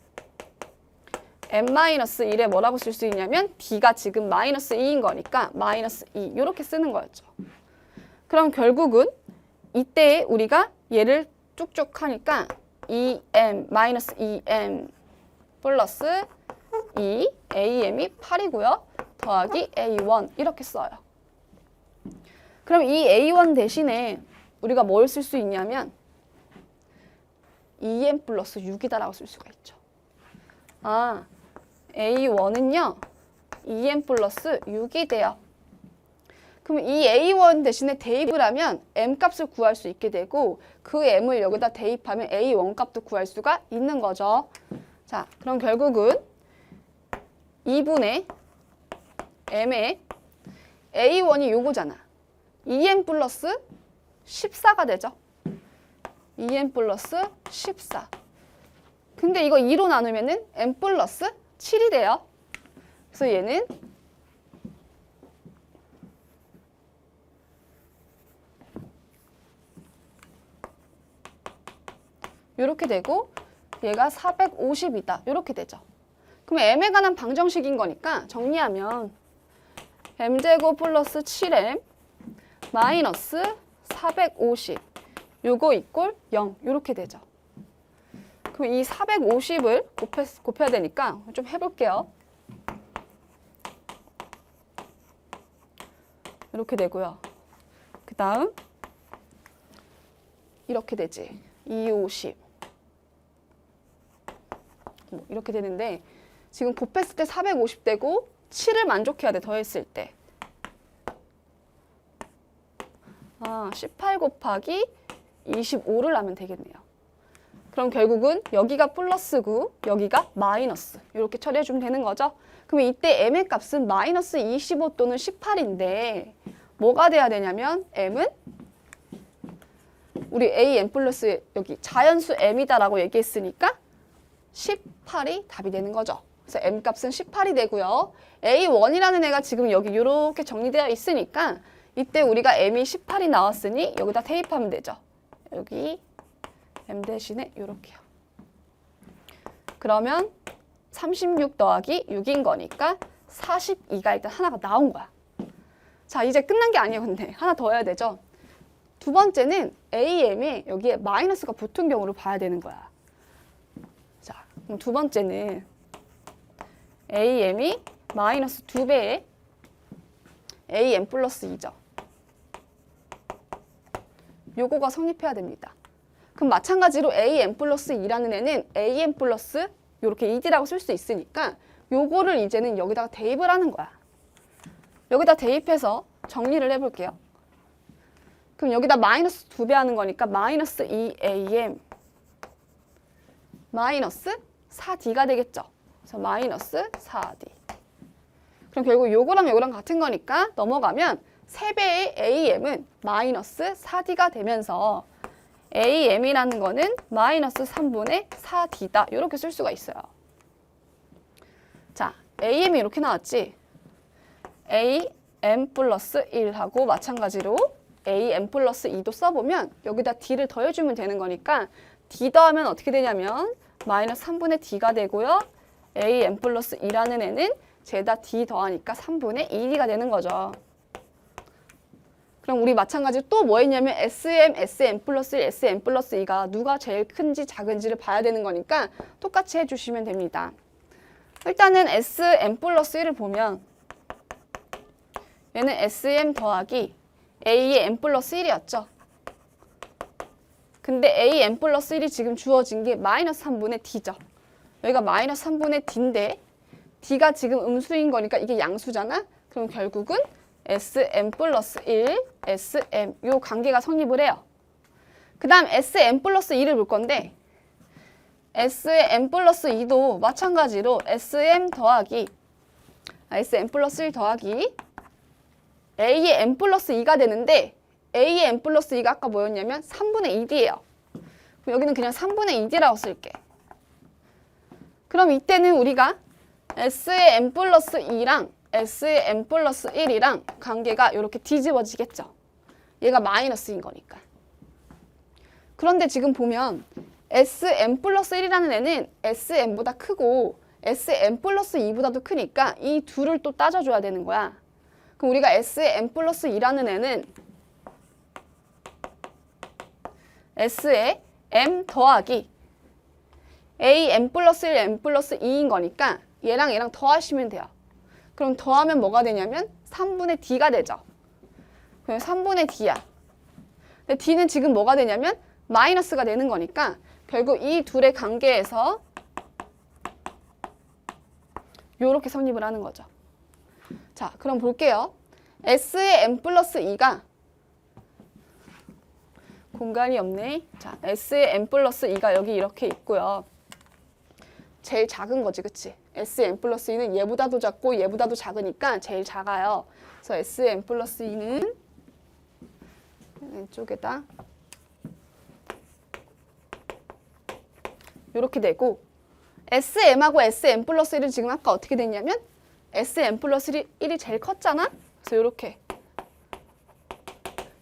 M-1에 뭐라고 쓸 수 있냐면 D가 지금 마이너스 2인 거니까 마이너스 2 이렇게 쓰는 거였죠. 그럼 결국은 이때 우리가 얘를 쭉쭉 하니까 2M 마이너스 2M 플러스 2 AM이 8이고요. 더하기 A1 이렇게 써요. 그럼 이 A1 대신에 우리가 뭘 쓸 수 있냐면 2M 플러스 6이다라고 쓸 수가 있죠. 아, A1은요 2M 플러스 6이 돼요. 그럼 이 A1 대신에 대입을 하면 M 값을 구할 수 있게 되고 그 M을 여기다 대입하면 A1 값도 구할 수가 있는 거죠. 자, 그럼 결국은 2분의 M의 A1이 요거잖아. 2M 플러스 14가 되죠. 2M 플러스 14. 근데 이거 2로 나누면은 M 플러스 7이 돼요. 그래서 얘는 이렇게 되고 얘가 450이다. 이렇게 되죠. 그럼 M에 관한 방정식인 거니까 정리하면 M제곱 플러스 7M 마이너스 450 요거 이꼴 0 이렇게 되죠. 그럼 이 450을 곱해야 되니까 좀 해볼게요. 이렇게 되고요. 그 다음 이렇게 되지. 250 뭐 이렇게 되는데 지금 곱했을 때 450 되고 7을 만족해야 돼. 더했을 때 18 곱하기 25를 하면 되겠네요. 그럼 결국은 여기가 플러스 9, 여기가 마이너스 이렇게 처리해주면 되는 거죠. 그럼 이때 M의 값은 마이너스 25 또는 18인데 뭐가 돼야 되냐면 M은 우리 AM 플러스 여기 자연수 M이다라고 얘기했으니까 18이 답이 되는 거죠. 그래서 M 값은 18이 되고요. A1이라는 애가 지금 여기 이렇게 정리되어 있으니까 이때 우리가 M이 18이 나왔으니 여기다 대입하면 되죠. 여기 M 대신에 이렇게요. 그러면 36 더하기 6인 거니까 42가 일단 하나가 나온 거야. 자, 이제 끝난 게 아니에요. 근데 하나 더 해야 되죠. 두 번째는 AM에 여기에 마이너스가 붙은 경우를 봐야 되는 거야. 자, 그럼 두 번째는 AM이 마이너스 2배의 AM 플러스 2죠. 요거가 성립해야 됩니다. 그럼 마찬가지로 AM 플러스 2라는 애는 AM 플러스 이렇게 2D라고 쓸 수 있으니까 요거를 이제는 여기다가 대입을 하는 거야. 여기다 대입해서 정리를 해볼게요. 그럼 여기다 마이너스 2배 하는 거니까 마이너스 2AM 마이너스 4D가 되겠죠. 그래서 마이너스 4D. 그럼 결국 요거랑 요거랑 같은 거니까 넘어가면 3배의 AM은 마이너스 4D가 되면서 AM이라는 거는 마이너스 3분의 4D다. 이렇게 쓸 수가 있어요. 자, AM이 이렇게 나왔지. AM 플러스 1하고 마찬가지로 AM 플러스 2도 써보면 여기다 D를 더해주면 되는 거니까 D 더하면 어떻게 되냐면 마이너스 3분의 D가 되고요. AM 플러스 2라는 애는 죄다 D 더하니까 3분의 1D가 되는 거죠. 그럼 우리 마찬가지로 또 뭐 했냐면 SM, SM 플러스 1, SM 플러스 2가 누가 제일 큰지 작은지를 봐야 되는 거니까 똑같이 해주시면 됩니다. 일단은 SM 플러스 1을 보면 얘는 SM 더하기 A의 M 플러스 1이었죠. 근데 AM 플러스 1이 지금 주어진 게 마이너스 3분의 D죠. 여기가 마이너스 3분의 D인데 D가 지금 음수인 거니까 이게 양수잖아? 그럼 결국은 SM 플러스 1, SM 요 관계가 성립을 해요. 그 다음 SM 플러스 2를 볼 건데 SM 플러스 2도 마찬가지로 SM 플러스 1 더하기 A의 M 플러스 2가 되는데 A의 M 플러스 2가 아까 뭐였냐면 3분의 2D예요. 그럼 여기는 그냥 3분의 2D라고 쓸게. 그럼 이때는 우리가 S의 M 플러스 2랑 S의 M 플러스 1이랑 관계가 이렇게 뒤집어지겠죠. 얘가 마이너스인 거니까. 그런데 지금 보면 SM 플러스 1이라는 애는 SM보다 크고 SM 플러스 2보다도 크니까 이 둘을 또 따져줘야 되는 거야. 그럼 우리가 SM 플러스 2라는 애는 S의 M 더하기 A M 플러스 1, M 플러스 2인 거니까 얘랑 얘랑 더하시면 돼요. 그럼 더하면 뭐가 되냐면 3분의 D가 되죠. 그럼 3분의 D야. 근데 D는 지금 뭐가 되냐면 마이너스가 되는 거니까 결국 이 둘의 관계에서 요렇게 성립을 하는 거죠. 자, 그럼 볼게요. S의 M 플러스 2가 공간이 없네. 자, S의 M 플러스 2가 여기 이렇게 있고요. 제일 작은 거지, 그치? SM 플러스 2는 얘보다도 작고 얘보다도 작으니까 제일 작아요. 그래서 SM 플러스 2는 왼쪽에다 이렇게 되고 SM하고 SM 플러스 1은 지금 아까 어떻게 됐냐면 SM 플러스 1이 제일 컸잖아? 그래서 이렇게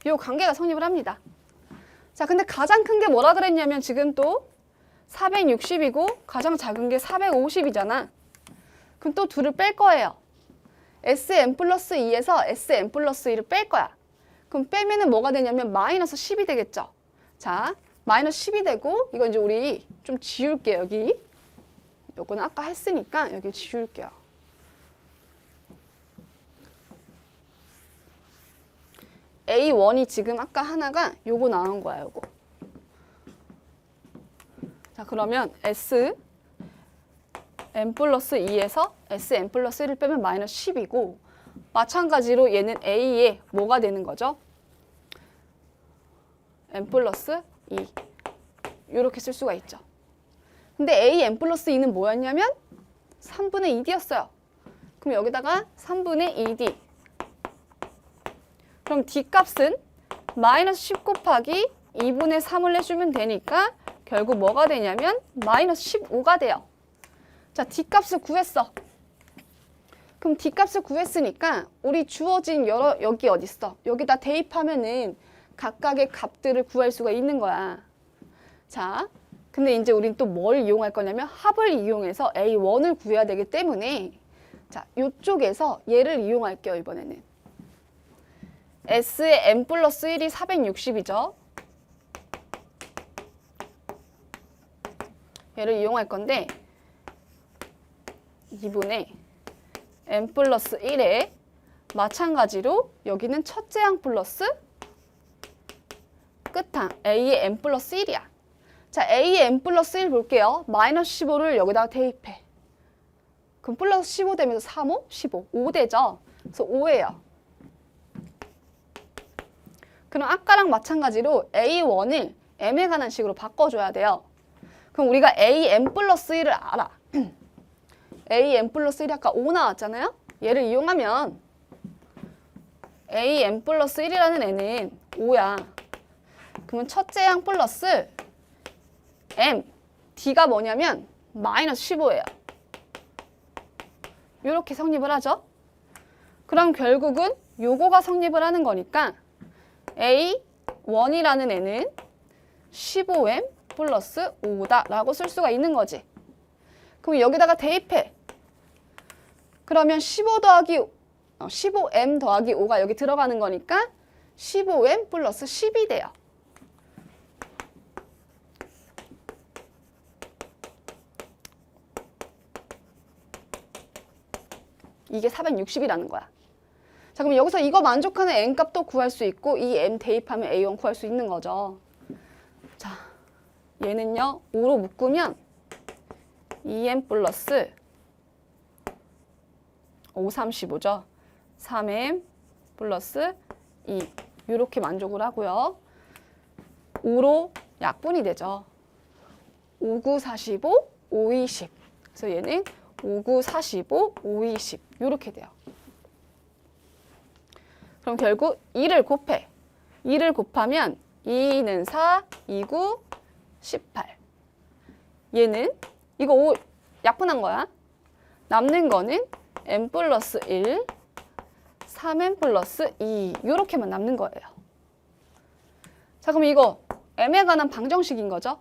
이 관계가 성립을 합니다. 자, 근데 가장 큰 게 뭐라 그랬냐면 지금 또 460이고 가장 작은 게 450이잖아. 그럼 또 둘을 뺄 거예요. SM 플러스 2에서 SM 플러스 1을 뺄 거야. 그럼 빼면은 뭐가 되냐면 마이너스 10이 되겠죠. 자, 마이너스 10이 되고 이거 이제 우리 좀 지울게요. 여기. 요거는 아까 했으니까 여기 지울게요. A1이 지금 아까 하나가 요거 나온 거야. 요거. 자, 그러면 S M 플러스 2에서 S M 플러스 1을 빼면 마이너스 10이고 마찬가지로 얘는 A에 뭐가 되는 거죠? M 플러스 2 이렇게 쓸 수가 있죠. 근데 A M 플러스 2는 뭐였냐면 3분의 2D였어요. 그럼 여기다가 3분의 2D 그럼 D 값은 마이너스 10 곱하기 2분의 3을 내주면 되니까 결국 뭐가 되냐면 마이너스 15가 돼요. 자, D 값을 구했어. 그럼 D 값을 구했으니까 우리 주어진 여기 어딨어? 여기다 대입하면은 각각의 값들을 구할 수가 있는 거야. 자, 근데 이제 우린 또 뭘 이용할 거냐면 합을 이용해서 A1을 구해야 되기 때문에 자, 이쪽에서 얘를 이용할게요, 이번에는. S의 n 플러스 1이 460이죠. 얘를 이용할 건데 2분의 n 플러스 1에 마찬가지로 여기는 첫째 항 플러스 끝항 a의 n 플러스 1이야. 자, a의 n 플러스 1 볼게요. 마이너스 15를 여기다가 대입해. 그럼 플러스 15 되면서 3, 5, 15. 5 되죠? 그래서 5예요. 그럼 아까랑 마찬가지로 a1을 m에 관한 식으로 바꿔줘야 돼요. 그럼 우리가 an 플러스 1을 알아. an 플러스 1이 아까 5 나왔잖아요? 얘를 이용하면 an 플러스 1이라는 애는 5야. 그러면 첫째 항 플러스 m, d가 뭐냐면 마이너스 15예요. 이렇게 성립을 하죠. 그럼 결국은 요거가 성립을 하는 거니까 a1이라는 애는 15m 플러스 5다 라고 쓸 수가 있는 거지. 그럼 여기다가 대입해. 그러면 15m 더하기 5가 여기 들어가는 거니까 15m 플러스 10이 돼요. 이게 460이라는 거야. 자, 그럼 여기서 이거 만족하는 n 값도 구할 수 있고 이 m 대입하면 a1 구할 수 있는 거죠. 자, 얘는요 5로 묶으면 2m 플러스 5, 35죠. 3m 플러스 2 이렇게 만족을 하고요. 5로 약분이 되죠. 5, 9, 45, 5, 20. 그래서 얘는 5, 9, 45, 5, 20 이렇게 돼요. 그럼 결국 2를 곱해. 2를 곱하면 2는 4, 2, 9, 18. 얘는 이거 5 약분한 거야. 남는 거는 n 플러스 1, 3n 플러스 2 이렇게만 남는 거예요. 자, 그럼 이거 m에 관한 방정식인 거죠.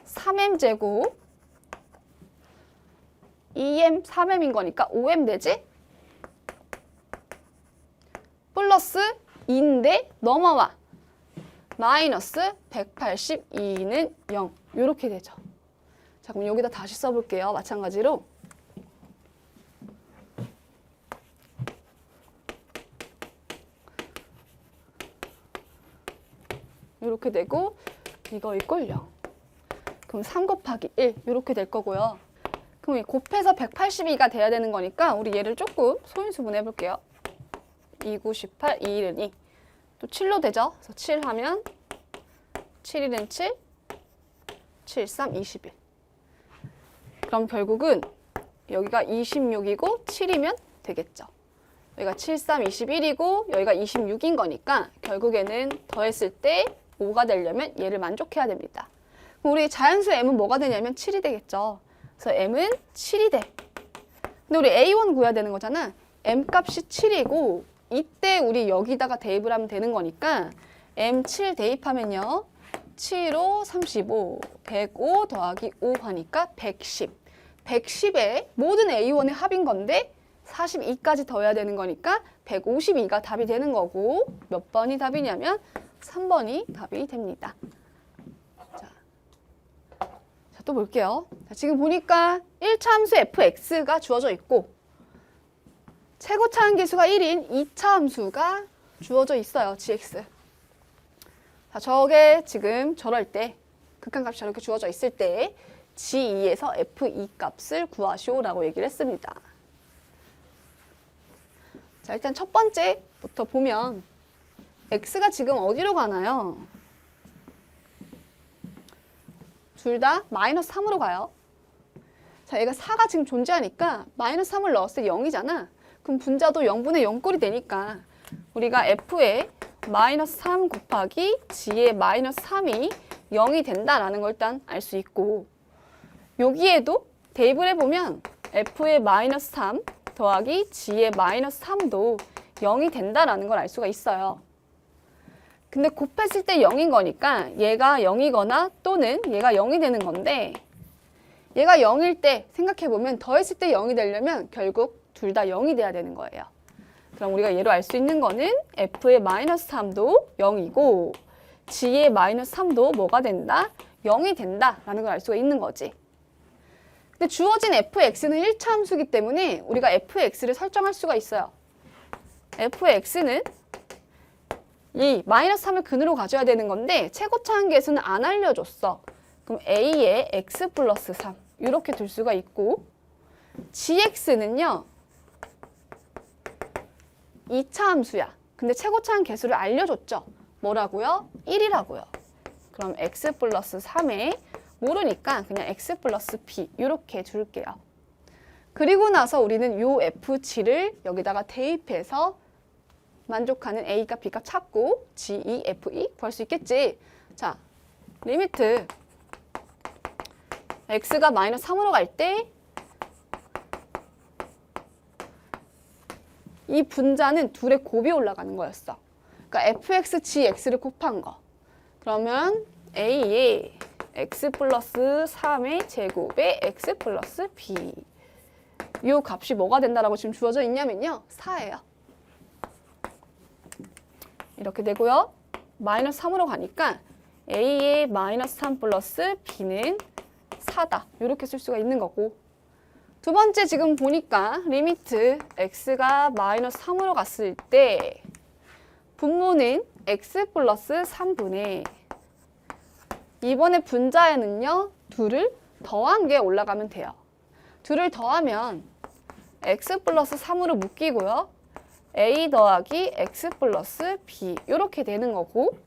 3m 제곱 2m, 3m인 거니까 5m 되지? 플러스 2인데 넘어와. 마이너스 182는 0. 이렇게 되죠. 자, 그럼 여기다 다시 써볼게요. 마찬가지로. 이렇게 되고 이거 이꼴 0. 그럼 3 곱하기 1 이렇게 될 거고요. 그럼 곱해서 182가 돼야 되는 거니까 우리 얘를 조금 소인수분 해볼게요. 2, 9, 18, 2, 1은 2. 또 7로 되죠? 그래서 7 하면 7, 1은 7, 7, 3, 21. 그럼 결국은 여기가 26이고 7이면 되겠죠. 여기가 7, 3, 21이고 여기가 26인 거니까 결국에는 더했을 때 5가 되려면 얘를 만족해야 됩니다. 그럼 우리 자연수 m은 뭐가 되냐면 7이 되겠죠. 그래서 m은 7이 돼. 근데 우리 a1 구해야 되는 거잖아. m 값이 7이고 이때 우리 여기다가 대입을 하면 되는 거니까 m7 대입하면요. 7호 35, 105 더하기 5 하니까 110. 110에 모든 a1의 합인 건데 42까지 더해야 되는 거니까 152가 답이 되는 거고 몇 번이 답이냐면 3번이 답이 됩니다. 자, 또 볼게요. 자, 지금 보니까 1차 함수 fx가 주어져 있고 최고차 함계수가 1인 2차 함수가 주어져 있어요. gx. 자, 저게 지금 저럴 때 극한값이 저렇게 주어져 있을 때 g2에서 f2 값을 구하시오라고 얘기를 했습니다. 자, 일단 첫 번째부터 보면 x가 지금 어디로 가나요? 둘 다 마이너스 3으로 가요. 자, 얘가 4가 지금 존재하니까 마이너스 3을 넣었을 때 0이잖아. 그럼 분자도 0분의 0꼴이 되니까 우리가 f의 마이너스 3 곱하기 g의 마이너스 3이 0이 된다라는 걸 일단 알 수 있고 여기에도 대입을 해보면 f의 마이너스 3 더하기 g의 마이너스 3도 0이 된다라는 걸 알 수가 있어요. 근데 곱했을 때 0인 거니까 얘가 0이거나 또는 얘가 0이 되는 건데 얘가 0일 때 생각해보면 더했을 때 0이 되려면 결국 둘 다 0이 돼야 되는 거예요. 그럼 우리가 얘로 알 수 있는 거는 f의 마이너스 3도 0이고 g의 마이너스 3도 뭐가 된다? 0이 된다라는 걸 알 수가 있는 거지. 근데 주어진 fx는 1차 함수이기 때문에 우리가 fx를 설정할 수가 있어요. fx는 이 마이너스 3을 근으로 가져야 되는 건데 최고차 한계에서는 안 알려줬어. 그럼 a의 x 플러스 3 이렇게 둘 수가 있고 gx는요 2차 함수야. 근데 최고차 한 개수를 알려줬죠. 뭐라고요? 1이라고요. 그럼 x 플러스 3에 모르니까 그냥 x 플러스 b 이렇게 줄게요. 그리고 나서 우리는 요 fg를 여기다가 대입해서 만족하는 a 값, b 값 찾고 g2, f2 구할 수 있겠지. 자, 리미트 x가 마이너스 3으로 갈 때 이 분자는 둘의 곱이 올라가는 거였어. 그러니까 fx, gx를 곱한 거. 그러면 a의 x 플러스 3의 제곱에 x 플러스 b. 이 값이 뭐가 된다라고 지금 주어져 있냐면요. 4예요. 이렇게 되고요. 마이너스 3으로 가니까 a의 마이너스 3 플러스 b는 4다. 이렇게 쓸 수가 있는 거고. 두 번째 지금 보니까 리미트 x가 마이너스 3으로 갔을 때 분모는 x 플러스 3분의 이번에 분자에는요. 둘을 더한 게 올라가면 돼요. 둘을 더하면 x 플러스 3으로 묶이고요. a 더하기 x 플러스 b 이렇게 되는 거고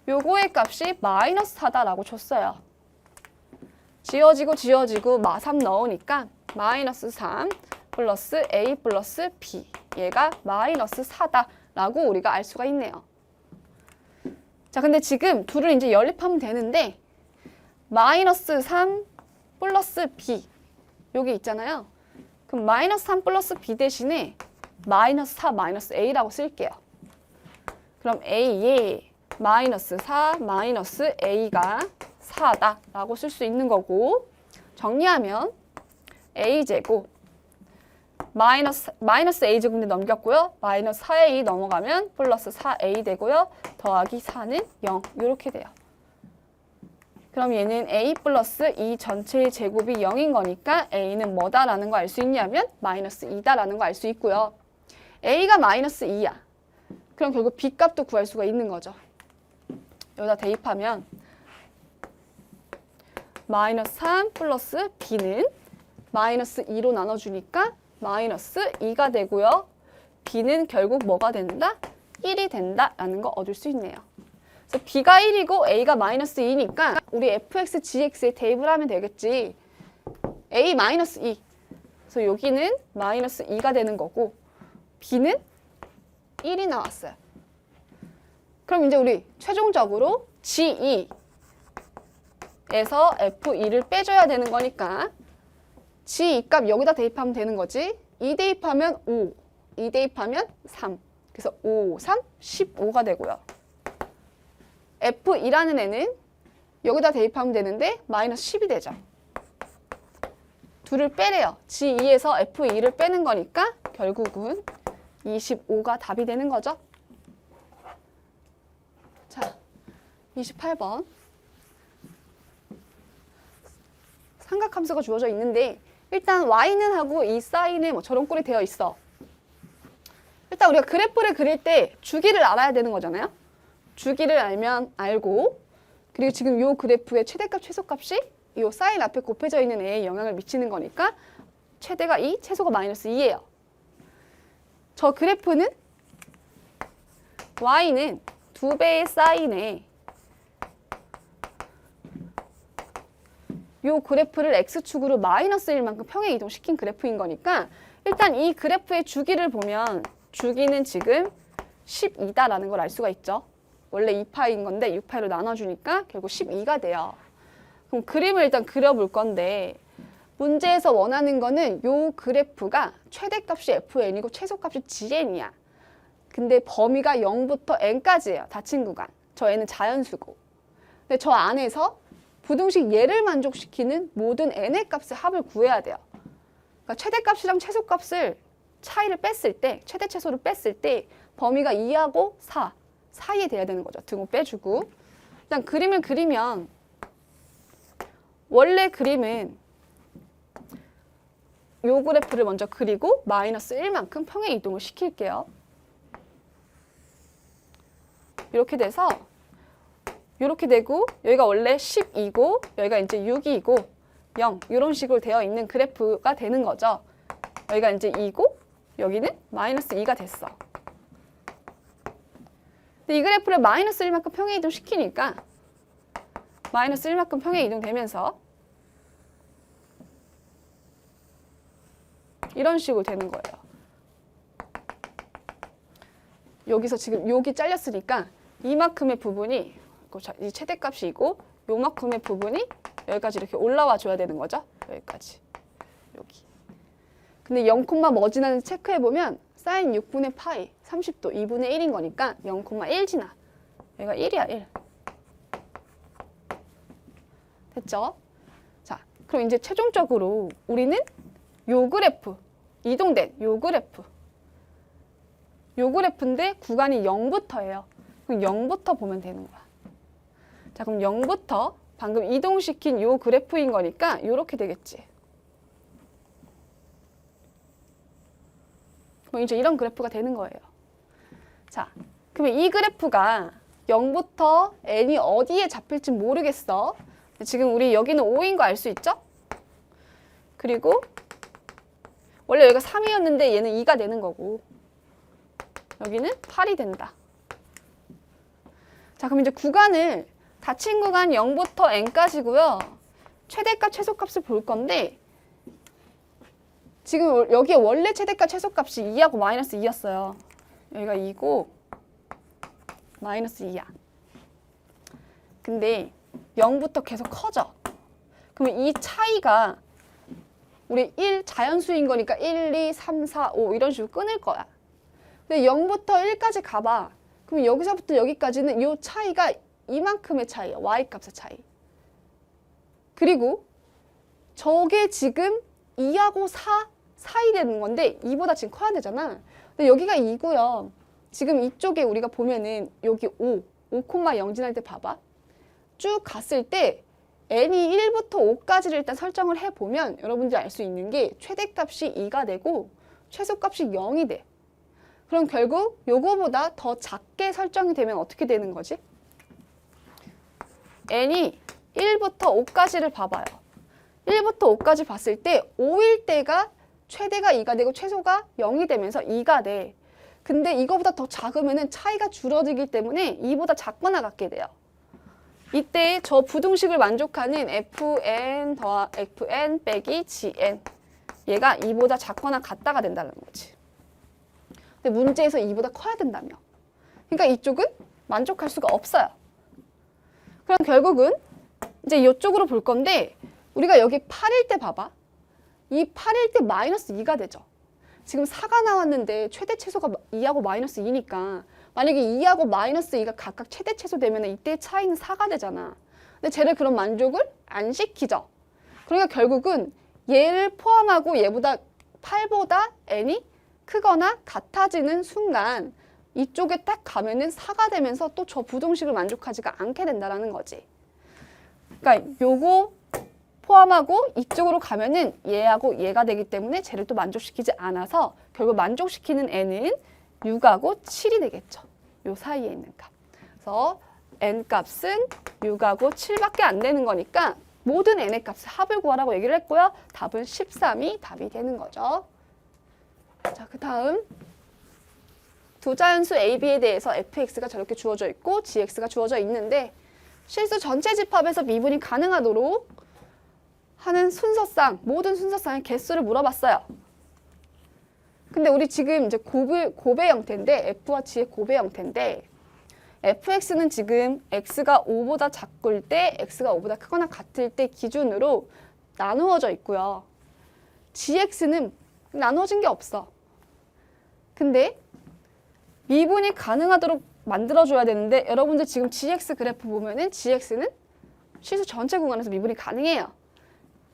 요거의 값이 마이너스 4다라고 줬어요. 지워지고 마 3 넣으니까 마이너스 3 플러스 a 플러스 b 얘가 마이너스 4다라고 우리가 알 수가 있네요. 자, 근데 지금 둘을 이제 연립하면 되는데 마이너스 3 플러스 b 여기 있잖아요. 그럼 마이너스 3 플러스 b 대신에 마이너스 4 마이너스 a라고 쓸게요. 그럼 a에 마이너스 4 마이너스 a가 4다라고 쓸 수 있는 거고 정리하면 a제곱 마이너스 a제곱인데 넘겼고요. 마이너스 4a 넘어가면 플러스 4a 되고요. 더하기 4는 0 이렇게 돼요. 그럼 얘는 a 플러스 이 전체의 제곱이 0인 거니까 a는 뭐다라는 거 알 수 있냐면 마이너스 2다라는 거 알 수 있고요. a가 마이너스 2야. 그럼 결국 b 값도 구할 수가 있는 거죠. 여기다 대입하면 마이너스 3 플러스 b는 마이너스 2로 나눠주니까 마이너스 2가 되고요. b는 결국 뭐가 된다? 1이 된다라는 거 얻을 수 있네요. 그래서 b가 1이고 a가 마이너스 2니까 우리 fx, gx에 대입을 하면 되겠지. a 마이너스 2. 그래서 여기는 마이너스 2가 되는 거고 b는 1이 나왔어요. 그럼 이제 우리 최종적으로 g2에서 f2를 빼줘야 되는 거니까 g2 값 여기다 대입하면 되는 거지. 2 대입하면 5, 2 대입하면 3. 그래서 5, 3, 15가 되고요. f2라는 애는 여기다 대입하면 되는데 마이너스 10이 되죠. 둘을 빼래요. g2에서 f2를 빼는 거니까 결국은 25가 답이 되는 거죠. 자, 28번. 삼각함수가 주어져 있는데 일단 y는 하고 이 사인에 뭐 저런 꼴이 되어 있어. 일단 우리가 그래프를 그릴 때 주기를 알아야 되는 거잖아요. 주기를 알면 알고 그리고 지금 요 그래프의 최대값, 최소값이 요 사인 앞에 곱해져 있는 애에 영향을 미치는 거니까 최대가 2, 최소가 마이너스 2예요. 저 그래프는 y는 2배의 사인에 요 그래프를 x축으로 마이너스 1만큼 평행 이동시킨 그래프인 거니까 일단 이 그래프의 주기를 보면 주기는 지금 12다라는 걸 알 수가 있죠. 원래 2파인 건데 6파로 나눠주니까 결국 12가 돼요. 그럼 그림을 일단 그려볼 건데 문제에서 원하는 거는 요 그래프가 최대값이 fn이고 최소값이 gn이야. 근데 범위가 0부터 n까지예요. 닫힌 구간. 저 n은 자연수고. 근데 저 안에서 부등식 얘를 만족시키는 모든 n의 값의 합을 구해야 돼요. 그러니까 최대값이랑 최소값을 차이를 뺐을 때, 최대 최소를 뺐을 때 범위가 2하고 4 사이에 돼야 되는 거죠. 등호 빼주고. 일단 그림을 그리면 원래 그림은 요 그래프를 먼저 그리고 마이너스 1만큼 평행 이동을 시킬게요. 이렇게 돼서 이렇게 되고 여기가 원래 10이고 여기가 이제 6이고 0 이런 식으로 되어 있는 그래프가 되는 거죠. 여기가 이제 2고 여기는 마이너스 2가 됐어. 근데 이 그래프를 마이너스 1만큼 평행 이동 시키니까 마이너스 1만큼 평행 이동되면서 이런 식으로 되는 거예요. 여기서 지금 여기 잘렸으니까 이만큼의 부분이 이 최대값이고 요만큼의 부분이 여기까지 이렇게 올라와 줘야 되는 거죠. 여기까지. 여기. 근데 0, 뭐 지나는지 체크해보면 사인 6분의 파이 30도 2분의 1인 거니까 0,1 지나. 여기가 1이야 1. 됐죠? 자, 그럼 이제 최종적으로 우리는 요 그래프, 이동된 요 그래프인데 구간이 0부터예요. 그럼 0부터 보면 되는 거야. 자, 그럼 0부터 방금 이동시킨 요 그래프인 거니까 요렇게 되겠지. 그럼 이제 이런 그래프가 되는 거예요. 자, 그러면 이 그래프가 0부터 n이 어디에 잡힐지 모르겠어. 지금 우리 여기는 5인 거 알 수 있죠? 그리고 원래 여기가 3이었는데 얘는 2가 되는 거고 여기는 8이 된다. 자, 그럼 이제 구간을 닫힌 구간 0부터 n까지고요. 최대값, 최소값을 볼 건데 지금 여기에 원래 최대값, 최소값이 2하고 마이너스 2였어요. 여기가 2고 마이너스 2야. 근데 0부터 계속 커져. 그러면 이 차이가 우리 1 자연수인 거니까 1, 2, 3, 4, 5 이런 식으로 끊을 거야. 근데 0부터 1까지 가봐. 그럼 여기서부터 여기까지는 이 차이가 이만큼의 차이야. y값의 차이. 그리고 저게 지금 2하고 4 사이 되는 건데 2보다 지금 커야 되잖아. 근데 여기가 2고요. 지금 이쪽에 우리가 보면은 여기 5,0 지날 때 봐봐. 쭉 갔을 때 n이 1부터 5까지를 일단 설정을 해보면 여러분들이 알 수 있는 게 최대값이 2가 되고 최소값이 0이 돼. 그럼 결국 요거보다 더 작게 설정이 되면 어떻게 되는 거지? n이 1부터 5까지를 봐봐요. 1부터 5까지 봤을 때 5일 때가 최대가 2가 되고 최소가 0이 되면서 2가 돼. 근데 이거보다 더 작으면은 차이가 줄어들기 때문에 2보다 작거나 같게 돼요. 이때 저 부등식을 만족하는 fn 빼기 gn 얘가 2보다 작거나 같다가 된다는 거지. 근데 문제에서 2보다 커야 된다며. 그러니까 이쪽은 만족할 수가 없어요. 그럼 결국은 이제 이쪽으로 볼 건데 우리가 여기 8일 때 봐봐. 이 8일 때 마이너스 2가 되죠. 지금 4가 나왔는데 최대 최소가 2하고 마이너스 2니까 만약에 2하고 마이너스 2가 각각 최대 최소 되면 이때 차이는 4가 되잖아. 근데 쟤를 그럼 만족을 안 시키죠. 그러니까 결국은 얘를 포함하고 얘보다 8보다 n이 크거나 같아지는 순간 이쪽에 딱 가면은 4가 되면서 또 저 부등식을 만족하지가 않게 된다는 거지. 그러니까 요거 포함하고 이쪽으로 가면은 얘하고 얘가 되기 때문에 쟤를 또 만족시키지 않아서 결국 만족시키는 n은 6하고 7이 되겠죠. 요 사이에 있는 값. 그래서 n 값은 6하고 7밖에 안 되는 거니까 모든 n의 값을 합을 구하라고 얘기를 했고요. 답은 13이 답이 되는 거죠. 자, 그 다음 두 자연수 a, b에 대해서 fx가 저렇게 주어져 있고 gx가 주어져 있는데 실수 전체 집합에서 미분이 가능하도록 하는 순서상 모든 순서상의 개수를 물어봤어요. 근데 우리 지금 이제 곱의 형태인데 f와 g의 곱의 형태인데 fx는 지금 x가 5보다 작을 때 x가 5보다 크거나 같을 때 기준으로 나누어져 있고요. gx는 나누어진 게 없어. 근데 미분이 가능하도록 만들어줘야 되는데 여러분들 지금 gx 그래프 보면은 gx는 실수 전체 구간에서 미분이 가능해요.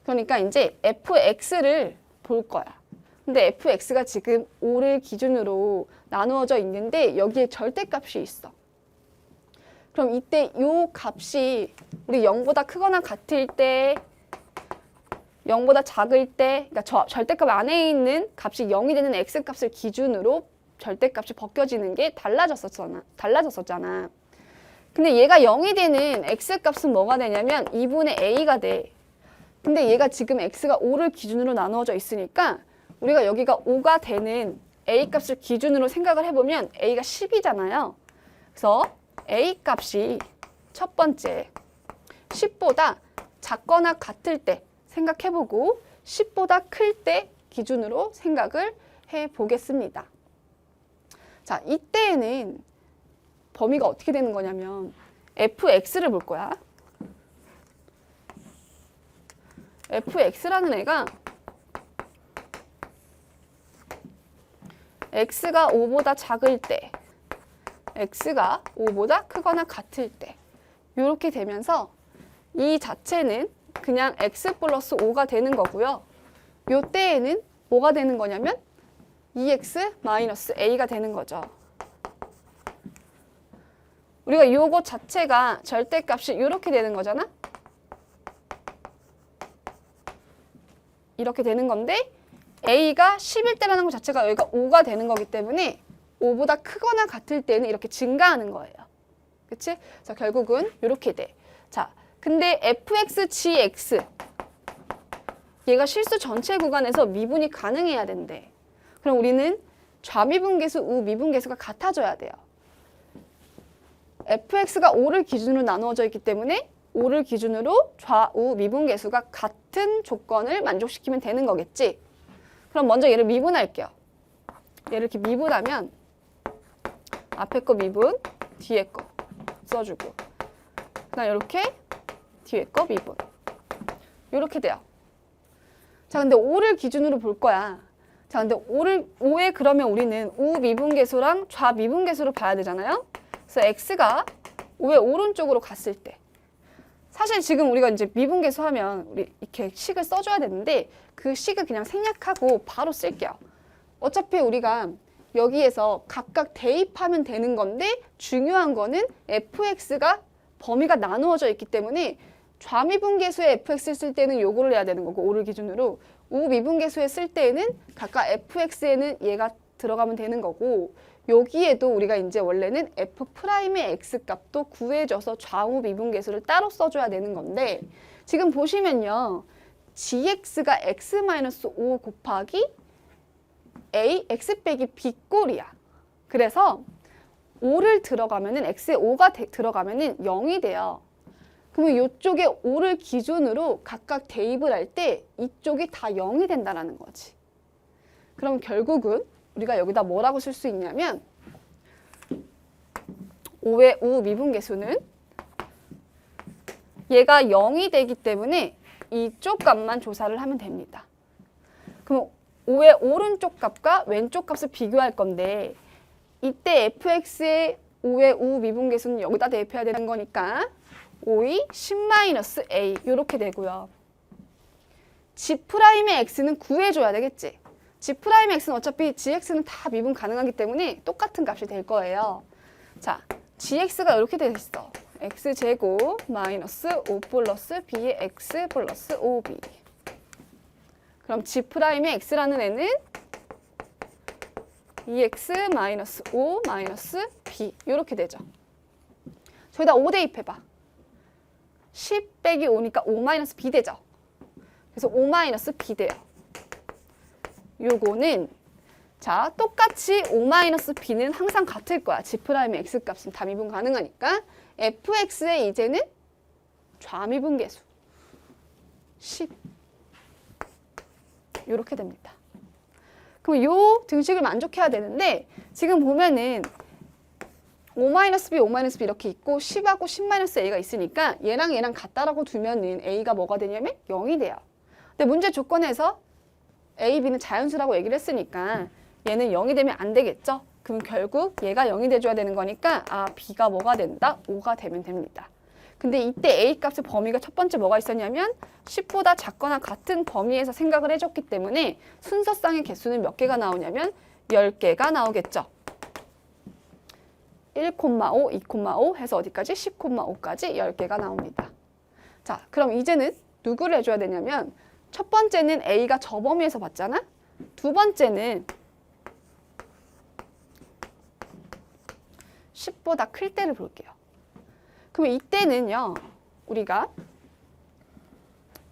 그러니까 이제 fx를 볼 거야. 근데 fx가 지금 5를 기준으로 나누어져 있는데 여기에 절대값이 있어. 그럼 이때 요 값이 우리 0보다 크거나 같을 때, 0보다 작을 때, 그러니까 절대값 안에 있는 값이 0이 되는 x값을 기준으로 절대값이 벗겨지는 게 달라졌었잖아. 근데 얘가 0이 되는 x값은 뭐가 되냐면 2분의 a가 돼. 근데 얘가 지금 x가 5를 기준으로 나누어져 있으니까 우리가 여기가 5가 되는 a값을 기준으로 생각을 해보면 a가 10이잖아요. 그래서 a값이 첫 번째 10보다 작거나 같을 때 생각해보고 10보다 클 때 기준으로 생각을 해보겠습니다. 자, 이때에는 범위가 어떻게 되는 거냐면 fx를 볼 거야. fx라는 애가 x가 5보다 작을 때, x가 5보다 크거나 같을 때 이렇게 되면서 이 자체는 그냥 x 플러스 5가 되는 거고요. 요 때에는 뭐가 되는 거냐면 2x 마이너스 a가 되는 거죠. 우리가 요거 자체가 절대값이 이렇게 되는 거잖아? 이렇게 되는 건데 a가 10일 때라는 것 자체가 여기가 5가 되는 거기 때문에 5보다 크거나 같을 때는 이렇게 증가하는 거예요. 그치? 그래서 결국은 이렇게 돼. 자, 근데 fx, gx 얘가 실수 전체 구간에서 미분이 가능해야 된대. 그럼 우리는 좌미분계수, 우미분계수가 같아져야 돼요. fx가 5를 기준으로 나누어져 있기 때문에 5를 기준으로 좌우 미분계수가 같은 조건을 만족시키면 되는 거겠지. 그럼 먼저 얘를 미분할게요. 얘를 이렇게 미분하면 앞에 거 미분, 뒤에 거 써주고 그다음 이렇게 뒤에 거 미분 이렇게 돼요. 자, 근데 5를 기준으로 볼 거야. 자, 근데 5에 그러면 우리는 우미분계수랑 좌미분계수를 봐야 되잖아요. 그래서 x가 5의 오른쪽으로 갔을 때 사실 지금 우리가 이제 미분계수 하면 우리 이렇게 식을 써줘야 되는데 그 식을 그냥 생략하고 바로 쓸게요. 어차피 우리가 여기에서 각각 대입하면 되는 건데 중요한 거는 fx가 범위가 나누어져 있기 때문에 좌미분계수에 fx를 쓸 때는 요거를 해야 되는 거고 5를 기준으로 우미분계수에 쓸 때에는 각각 fx에는 얘가 들어가면 되는 거고 여기에도 우리가 이제 원래는 f'의 x값도 구해줘서 좌우 미분계수를 따로 써줘야 되는 건데 지금 보시면요. gx가 x-5 곱하기 a, x 빼기 b 꼴이야. 그래서 5를 들어가면은 x에 5가 들어가면은 0이 돼요. 그러면 이쪽에 5를 기준으로 각각 대입을 할 때 이쪽이 다 0이 된다는 거지. 그럼 결국은 우리가 여기다 뭐라고 쓸 수 있냐면 5의 우미분계수는 얘가 0이 되기 때문에 이쪽 값만 조사를 하면 됩니다. 그럼 5의 오른쪽 값과 왼쪽 값을 비교할 건데 이때 fx의 5의 우미분계수는 여기다 대입해야 되는 거니까 5의 10-a 이렇게 되고요. g'의 x는 구해줘야 되겠지. g'의 x는 어차피 gx는 다 미분 가능하기 때문에 똑같은 값이 될 거예요. 자, gx가 이렇게 돼 있어. x제곱 마이너스 5 플러스 b의 x 플러스 5b. 그럼 g'의 x라는 애는 2x 마이너스 5 마이너스 b 이렇게 되죠. 저기다 5 대입해봐. 10 빼기 5니까 5 마이너스 b 되죠. 그래서 5 마이너스 b 돼요. 요거는 자 똑같이 5 마이너스 b는 항상 같을 거야. g'의 x값은 다 미분 가능하니까 fx의 이제는 좌미분계수 10 이렇게 됩니다. 그럼 요 등식을 만족해야 되는데 지금 보면은 5-b, 5-b 이렇게 있고 10하고 10-a가 있으니까 얘랑 얘랑 같다라고 두면은 a가 뭐가 되냐면 0이 돼요. 근데 문제 조건에서 a, b는 자연수라고 얘기를 했으니까 얘는 0이 되면 안 되겠죠? 그럼 결국 얘가 0이 돼줘야 되는 거니까 아, b가 뭐가 된다? 5가 되면 됩니다. 근데 이때 A 값의 범위가 첫 번째 뭐가 있었냐면 10보다 작거나 같은 범위에서 생각을 해줬기 때문에 순서상의 개수는 몇 개가 나오냐면 10개가 나오겠죠. 1,5, 2,5 해서 어디까지? 10,5까지 10개가 나옵니다. 자, 그럼 이제는 누구를 해줘야 되냐면 첫 번째는 A가 저 범위에서 봤잖아? 두 번째는 10보다 클 때를 볼게요. 그럼 이때는요, 우리가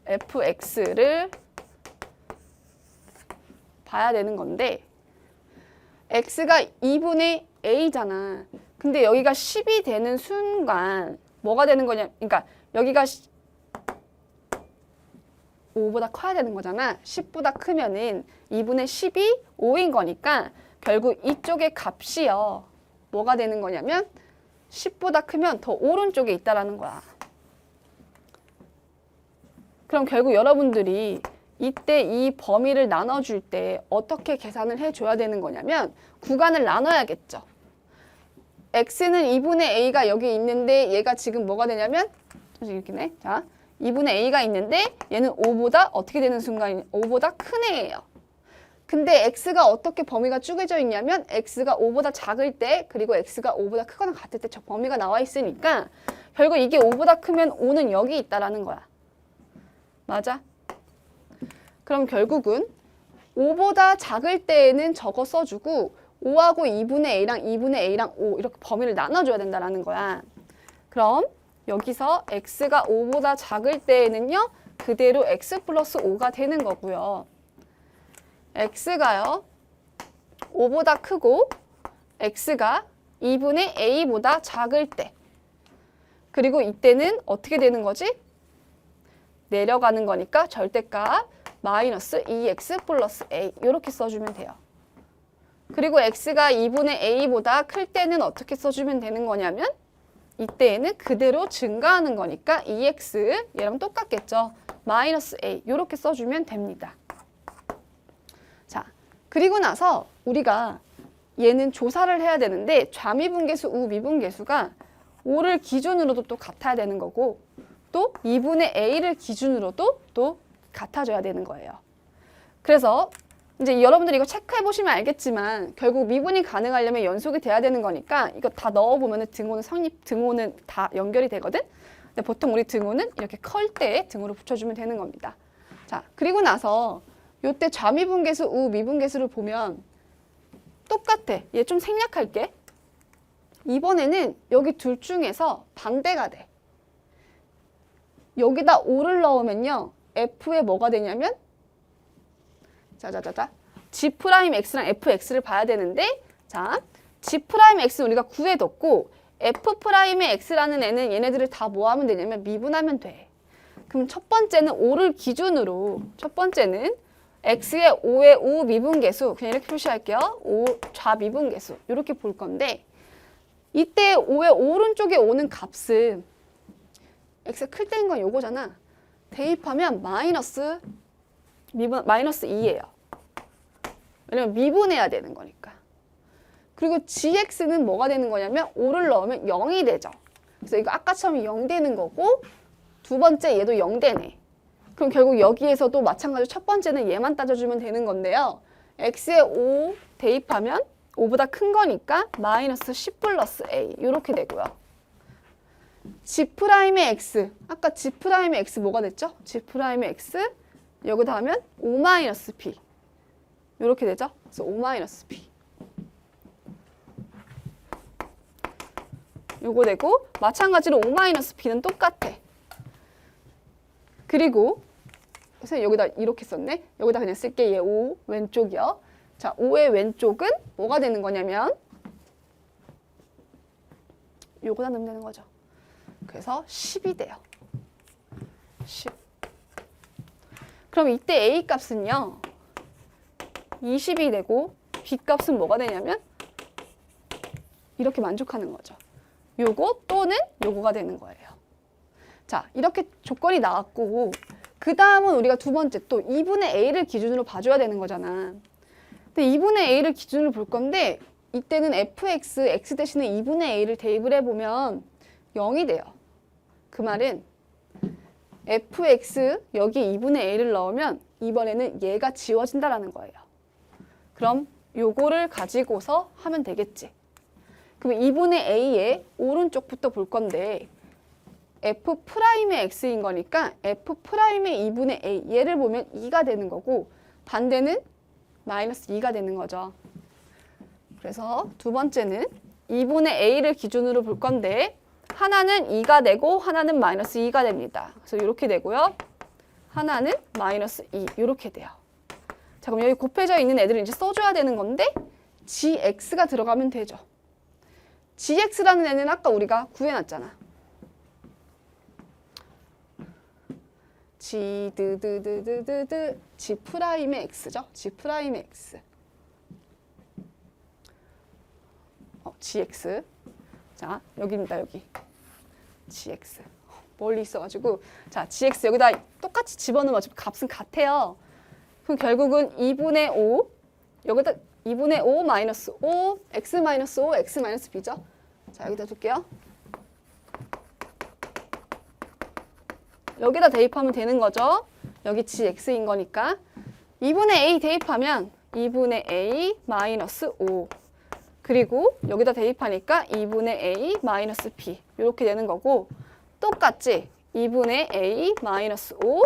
fx를 봐야 되는 건데 x가 2분의 a잖아. 근데 여기가 10이 되는 순간 뭐가 되는 거냐? 그러니까 여기가 5보다 커야 되는 거잖아. 10보다 크면은 2분의 10이 5인 거니까 결국 이쪽의 값이요. 뭐가 되는 거냐면 10보다 크면 더 오른쪽에 있다라는 거야. 그럼 결국 여러분들이 이때 이 범위를 나눠줄 때 어떻게 계산을 해줘야 되는 거냐면 구간을 나눠야겠죠. x는 2분의 a가 여기 있는데 얘가 지금 뭐가 되냐면 이렇게네. 자, 2분의 a가 있는데 얘는 5보다 어떻게 되는 순간 5보다 큰 애예요. 근데 x가 어떻게 범위가 쪼개져 있냐면 x가 5보다 작을 때 그리고 x가 5보다 크거나 같을 때 저 범위가 나와 있으니까 결국 이게 5보다 크면 5는 여기 있다라는 거야. 맞아? 그럼 결국은 5보다 작을 때에는 저거 써주고 5하고 2분의 a랑 2분의 a랑 5 이렇게 범위를 나눠줘야 된다라는 거야. 그럼 여기서 x가 5보다 작을 때에는요. 그대로 x 플러스 5가 되는 거고요. x가요. 5보다 크고 x가 2분의 a보다 작을 때 그리고 이때는 어떻게 되는 거지? 내려가는 거니까 절대값 마이너스 2x 플러스 a 이렇게 써주면 돼요. 그리고 x가 2분의 a보다 클 때는 어떻게 써주면 되는 거냐면 이때에는 그대로 증가하는 거니까 2x 얘랑 똑같겠죠. 마이너스 a 이렇게 써주면 됩니다. 자, 그리고 나서 우리가 얘는 조사를 해야 되는데 좌미분계수, 우미분계수가 5를 기준으로도 또 같아야 되는 거고 또 2분의 a를 기준으로도 또 같아져야 되는 거예요. 그래서 이제 여러분들이 이거 체크해 보시면 알겠지만 결국 미분이 가능하려면 연속이 돼야 되는 거니까 이거 다 넣어보면 등호는 다 연결이 되거든? 근데 보통 우리 등호는 이렇게 클 때 등호를 붙여주면 되는 겁니다. 자, 그리고 나서 요때 좌미분계수, 우미분계수를 보면 똑같아. 얘 좀 생략할게. 이번에는 여기 둘 중에서 반대가 돼. 여기다 5를 넣으면요. f에 뭐가 되냐면 자자자자 g'x랑 fx를 봐야 되는데 자 g'x는 우리가 구해뒀고 f'x라는 애는 얘네들을 다 뭐 하면 되냐면 미분하면 돼. 그럼 첫 번째는 5를 기준으로 첫 번째는 x의 5의 우미분계수 그냥 이렇게 표시할게요. 5 좌미분계수 이렇게 볼 건데 이때 5의 오른쪽에 오는 값은 x가 클 때인 건 요거잖아. 대입하면 마이너스 2예요. 왜냐면 미분해야 되는 거니까. 그리고 gx는 뭐가 되는 거냐면 5를 넣으면 0이 되죠. 그래서 이거 아까처럼 0 되는 거고 두 번째 얘도 0 되네. 그럼 결국 여기에서도 마찬가지로 첫 번째는 얘만 따져주면 되는 건데요. x에 5 대입하면 5보다 큰 거니까 마이너스 10 플러스 a 이렇게 되고요. g'의 x 아까 g'의 x 뭐가 됐죠? g'의 x 여기다 하면 5 마이너스 p 이렇게 되죠? 그래서 5 마이너스 p 요거 되고 마찬가지로 5 마이너스 p는 똑같아. 그리고 선생님 여기다 이렇게 썼네. 여기다 그냥 쓸게. 얘 5 왼쪽이요. 자, 5의 왼쪽은 뭐가 되는 거냐면 요거다 넣으면 되는 거죠. 그래서 10이 돼요. 10. 그럼 이때 A 값은요. 20이 되고 B 값은 뭐가 되냐면 이렇게 만족하는 거죠. 요거 또는 요거가 되는 거예요. 자, 이렇게 조건이 나왔고 그 다음은 우리가 두 번째 또 2분의 a를 기준으로 봐줘야 되는 거잖아. 근데 2분의 a를 기준으로 볼 건데 이때는 fx, x 대신에 2분의 a를 대입을 해보면 0이 돼요. 그 말은 fx 여기 2분의 a를 넣으면 이번에는 얘가 지워진다라는 거예요. 그럼 요거를 가지고서 하면 되겠지. 그럼 2분의 a의 오른쪽부터 볼 건데 f'의 x인 거니까 f'의 2분의 a 얘를 보면 2가 되는 거고 반대는 마이너스 2가 되는 거죠. 그래서 두 번째는 2분의 a를 기준으로 볼 건데 하나는 2가 되고 하나는 마이너스 2가 됩니다. 그래서 이렇게 되고요. 하나는 마이너스 2 이렇게 돼요. 자, 그럼 여기 곱해져 있는 애들을 이제 써줘야 되는 건데 gx가 들어가면 되죠. gx라는 애는 아까 우리가 구해놨잖아. g g'의 x죠. g'의 x. gx. 자, 여기입니다. 여기. gx. 멀리 있어가지고 자, gx 여기다 똑같이 집어넣으면 어차피 값은 같아요. 그럼 결국은 2분의 5 여기다 2분의 5 마이너스 5 x 마이너스 5 x 마이너스 b죠. 자, 여기다 둘게요. 여기다 대입하면 되는 거죠. 여기 gx인 거니까 2분의 a 대입하면 2분의 a 마이너스 5 그리고 여기다 대입하니까 2분의 a 마이너스 b 이렇게 되는 거고 똑같이 2분의 a 마이너스 5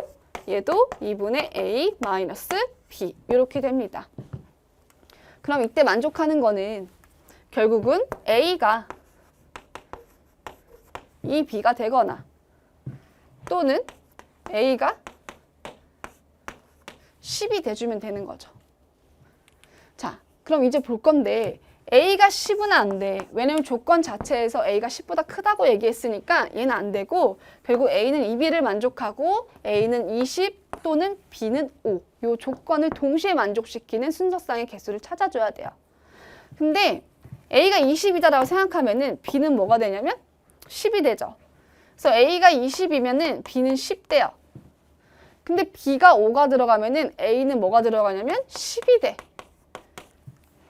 얘도 2분의 a 마이너스 b 이렇게 됩니다. 그럼 이때 만족하는 거는 결국은 a가 2b가 되거나 또는 a가 10이 돼주면 되는 거죠. 자, 그럼 이제 볼 건데 a가 10은 안 돼. 왜냐면 조건 자체에서 a가 10보다 크다고 얘기했으니까 얘는 안 되고 결국 a는 2b를 만족하고 a는 20 또는 b는 5. 요 조건을 동시에 만족시키는 순서상의 개수를 찾아줘야 돼요. 근데 a가 20이다라고 생각하면은 b는 뭐가 되냐면 10이 되죠. 그래서 a가 20이면은 b는 10 돼요. 근데 b가 5가 들어가면은 a는 뭐가 들어가냐면 10이 돼.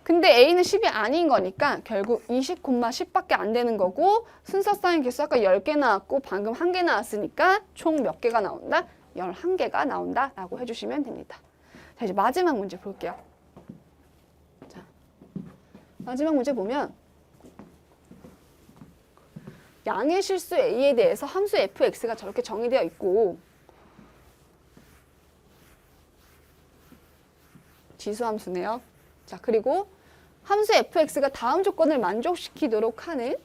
근데 a는 10이 아닌 거니까 결국 20, 10밖에 안 되는 거고 순서상의 개수 아까 10개 나왔고 방금 1개 나왔으니까 총 몇 개가 나온다? 11개가 나온다라고 해주시면 됩니다. 자, 이제 마지막 문제 볼게요. 자, 마지막 문제 보면 양의 실수 a에 대해서 함수 fx가 저렇게 정의되어 있고 지수함수네요. 자, 그리고 함수 fx가 다음 조건을 만족시키도록 하는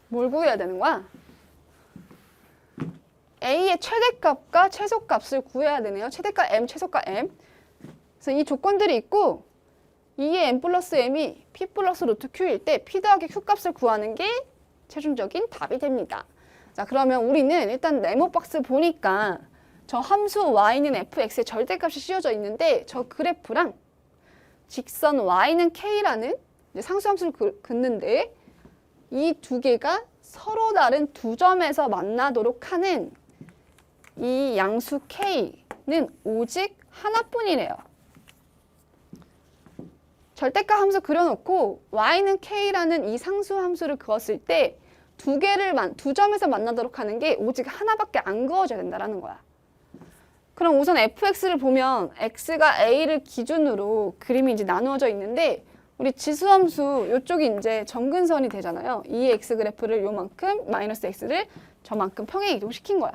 뭘 구해야 되는 거야? a의 최대값과 최소값을 구해야 되네요. 최대값 m, 최소값 m. 그래서 이 조건들이 있고 2의 m 플러스 m이 p 플러스 루트 q일 때 p 더하기 q 값을 구하는 게 최종적인 답이 됩니다. 자, 그러면 우리는 일단 네모 박스 보니까 저 함수 y는 fx의 절대값이 씌워져 있는데 저 그래프랑 직선 y는 k라는 이제 상수함수를 긋는데 이 두 개가 서로 다른 두 점에서 만나도록 하는 이 양수 k는 오직 하나뿐이래요. 절대값 함수 그려놓고 y는 k라는 이 상수함수를 그었을 때 두 점에서 만나도록 하는 게 오직 하나밖에 안 그어져야 된다는 거야. 그럼 우선 fx를 보면 x가 a를 기준으로 그림이 이제 나누어져 있는데 우리 지수함수 이쪽이 이제 정근선이 되잖아요. 2의 x 그래프를 요만큼 마이너스 x를 저만큼 평행 이동시킨 거야.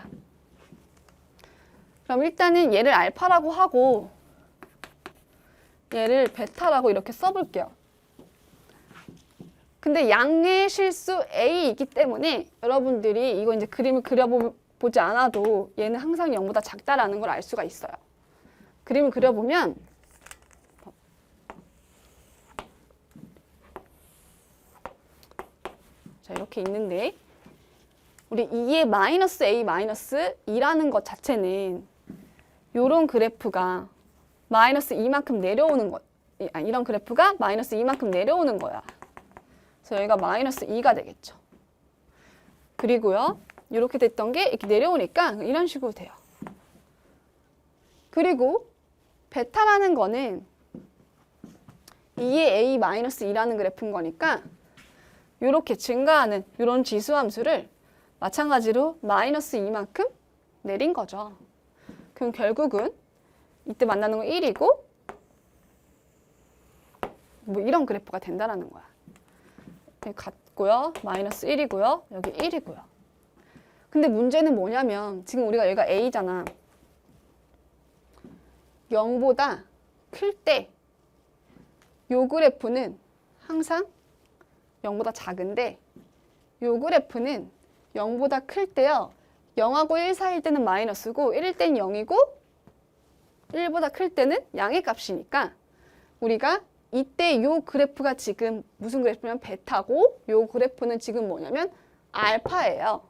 그럼 일단은 얘를 알파라고 하고 얘를 베타라고 이렇게 써볼게요. 근데 양의 실수 a이기 때문에 여러분들이 이거 이제 그림을 그려보지 않아도 얘는 항상 0보다 작다라는 걸 알 수가 있어요. 그림을 그려보면 자, 이렇게 있는데 우리 2의 마이너스 a 마이너스 2라는 것 자체는 요런 그래프가 마이너스 2만큼 내려오는 거 이런 그래프가 마이너스 2만큼 내려오는 거야. 그래서 여기가 마이너스 2가 되겠죠. 그리고요. 이렇게 됐던 게 이렇게 내려오니까 이런 식으로 돼요. 그리고 베타라는 거는 이 2의 A 마이너스 2라는 그래프인 거니까 이렇게 증가하는 이런 지수함수를 마찬가지로 마이너스 2만큼 내린 거죠. 그럼 결국은 이때 만나는 건 1이고 뭐 이런 그래프가 된다는 거야. 여기 같고요. 마이너스 1이고요. 여기 1이고요. 근데 문제는 뭐냐면 지금 우리가 여기가 A잖아. 0보다 클 때 요 그래프는 항상 0보다 작은데 요 그래프는 0보다 클 때요. 0하고 1 사이일 때는 마이너스고 1일 때는 0이고 1보다 클 때는 양의 값이니까 우리가 이때 요 그래프가 지금 무슨 그래프냐면 베타고 요 그래프는 지금 뭐냐면 알파예요.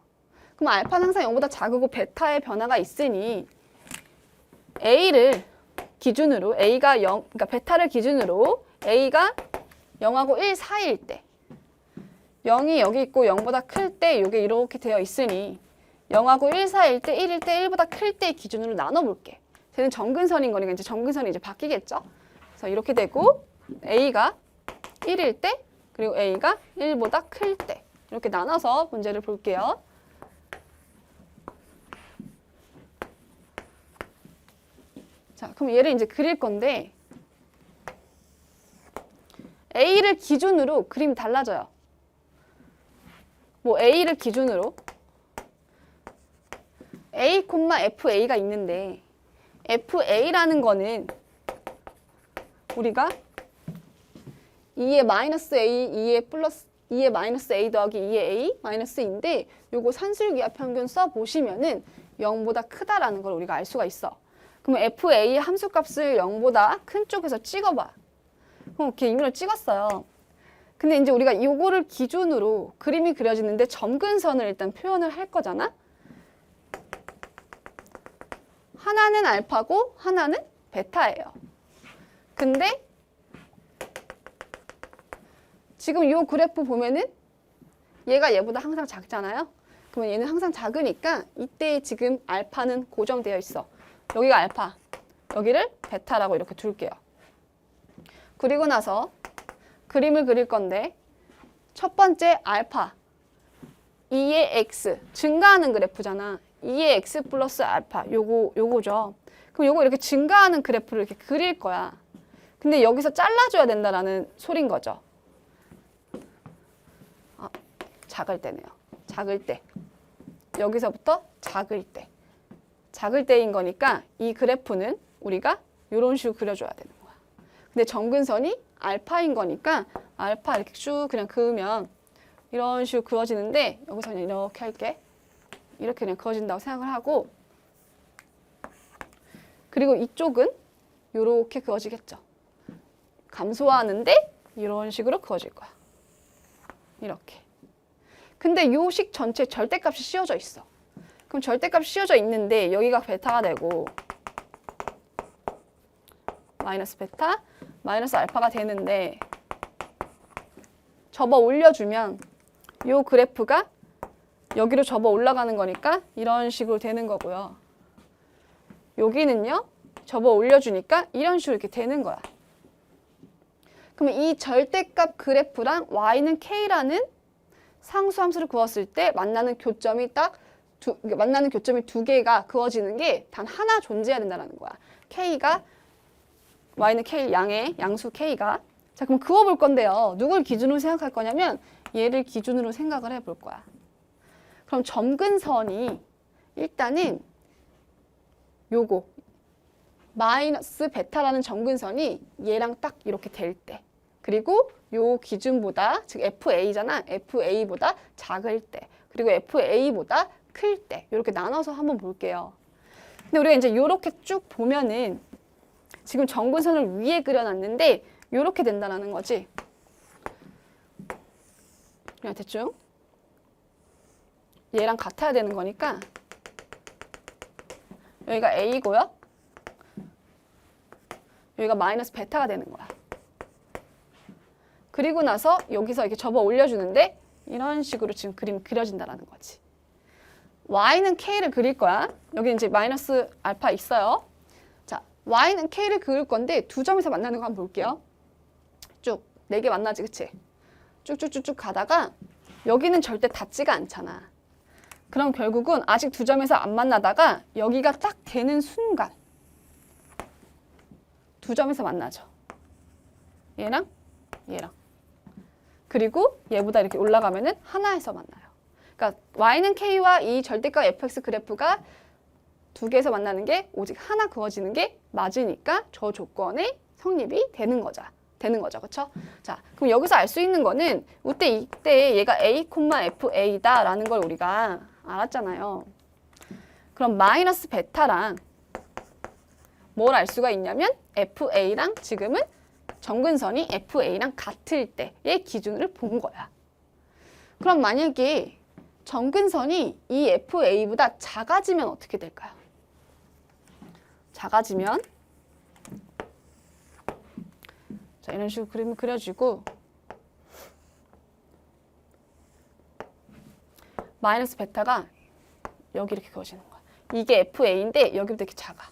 그럼 알파는 항상 0보다 작고 베타의 변화가 있으니 A를 기준으로 A가 0, 그러니까 베타를 기준으로 A가 0하고 1 사이일 때 0이 여기 있고 0보다 클 때 이게 이렇게 되어 있으니 0하고 1 사이일 때 1일 때 1보다 클 때 기준으로 나눠볼게. 쟤는 정근선인 거니까 이제 정근선이 이제 바뀌겠죠. 그래서 이렇게 되고 A가 1일 때 그리고 A가 1보다 클 때 이렇게 나눠서 문제를 볼게요. 자, 그럼 얘를 이제 그릴 건데 A를 기준으로 그림이 달라져요. 뭐 A를 기준으로 A, FA가 있는데 FA라는 거는 우리가 2의 마이너스 A, 2의 플러스 2의 마이너스 A 더하기 2의 A 마이너스인데 요거 산술기하 평균 써보시면은 0보다 크다라는 걸 우리가 알 수가 있어. 그러면 FA의 함수값을 0보다 큰 쪽에서 찍어봐. 그럼 이렇게 임의로 찍었어요. 근데 이제 우리가 요거를 기준으로 그림이 그려지는데 점근선을 일단 표현을 할 거잖아. 하나는 알파고 하나는 베타예요. 근데 지금 요 그래프 보면은 얘가 얘보다 항상 작잖아요. 그러면 얘는 항상 작으니까 이때 지금 알파는 고정되어 있어. 여기가 알파, 여기를 베타라고 이렇게 둘게요. 그리고 나서 그림을 그릴 건데 첫 번째 알파 2의 x 증가하는 그래프잖아. 2의 x 플러스 알파 요거죠. 그럼 요거 이렇게 증가하는 그래프를 이렇게 그릴 거야. 근데 여기서 잘라줘야 된다라는 소린 거죠. 아, 작을 때네요. 작을 때. 여기서부터 작을 때. 작을 때인 거니까 이 그래프는 우리가 이런 식으로 그려줘야 되는 거야. 근데 점근선이 알파인 거니까 알파 이렇게 쭉 그냥 그으면 이런 식으로 그어지는데 여기서 그냥 이렇게 할게. 이렇게 그냥 그어진다고 생각을 하고 그리고 이쪽은 이렇게 그어지겠죠. 감소하는데 이런 식으로 그어질 거야. 이렇게. 근데 요 식 전체 절대값이 씌워져 있어. 그럼 절대값이 씌워져 있는데 여기가 베타가 되고 마이너스 베타, 마이너스 알파가 되는데 접어 올려주면 요 그래프가 여기로 접어 올라가는 거니까 이런 식으로 되는 거고요. 여기는요. 접어 올려주니까 이런 식으로 이렇게 되는 거야. 그러면 이 절대값 그래프랑 y는 k라는 상수함수를 그었을 때 만나는 교점이 두 개가 그어지는 게 단 하나 존재해야 된다는 거야. k가 y는 k 양의 양수 k가 자 그럼 그어볼 건데요. 누굴 기준으로 생각할 거냐면 얘를 기준으로 생각을 해볼 거야. 그럼 점근선이 일단은 요거 마이너스 베타라는 점근선이 얘랑 딱 이렇게 될 때 그리고 요 기준보다 즉 FA잖아. FA보다 작을 때 그리고 FA보다 클 때 이렇게 나눠서 한번 볼게요. 근데 우리가 이제 이렇게 쭉 보면은 지금 점근선을 위에 그려놨는데 이렇게 된다는 거지. 그냥 대충 얘랑 같아야 되는 거니까 여기가 A고요. 여기가 마이너스 베타가 되는 거야. 그리고 나서 여기서 이렇게 접어 올려주는데 이런 식으로 지금 그림이 그려진다는 거지. y는 k를 그릴 거야. 여기 이제 마이너스 알파 있어요. 자, y는 k를 그릴 건데 두 점에서 만나는 거 한번 볼게요. 쭉쭉쭉쭉 4개 만나지, 그치? 쭉쭉쭉쭉 가다가 여기는 절대 닿지가 않잖아. 그럼 결국은 아직 두 점에서 안 만나다가 여기가 딱 되는 순간 두 점에서 만나죠. 얘랑 얘랑. 그리고 얘보다 이렇게 올라가면은 하나에서 만나요. 그러니까 y는 k와 이 절대값 fx 그래프가 두 개에서 만나는 게 오직 하나 그어지는 게 맞으니까 저 조건에 성립이 되는 거죠. 그쵸? 자, 그럼 여기서 알 수 있는 거는 이때 얘가 a, fa다라는 걸 우리가 알았잖아요. 그럼 마이너스 베타랑 뭘 알 수가 있냐면 fa랑 지금은 정근선이 fa랑 같을 때의 기준을 본 거야. 그럼 만약에 정근선이 이 fa보다 작아지면 어떻게 될까요? 작아지면 자, 이런 식으로 그림을 그려주고 마이너스 베타가 여기 이렇게 그어지는 거야. 이게 fa인데 여기부터 이렇게 작아.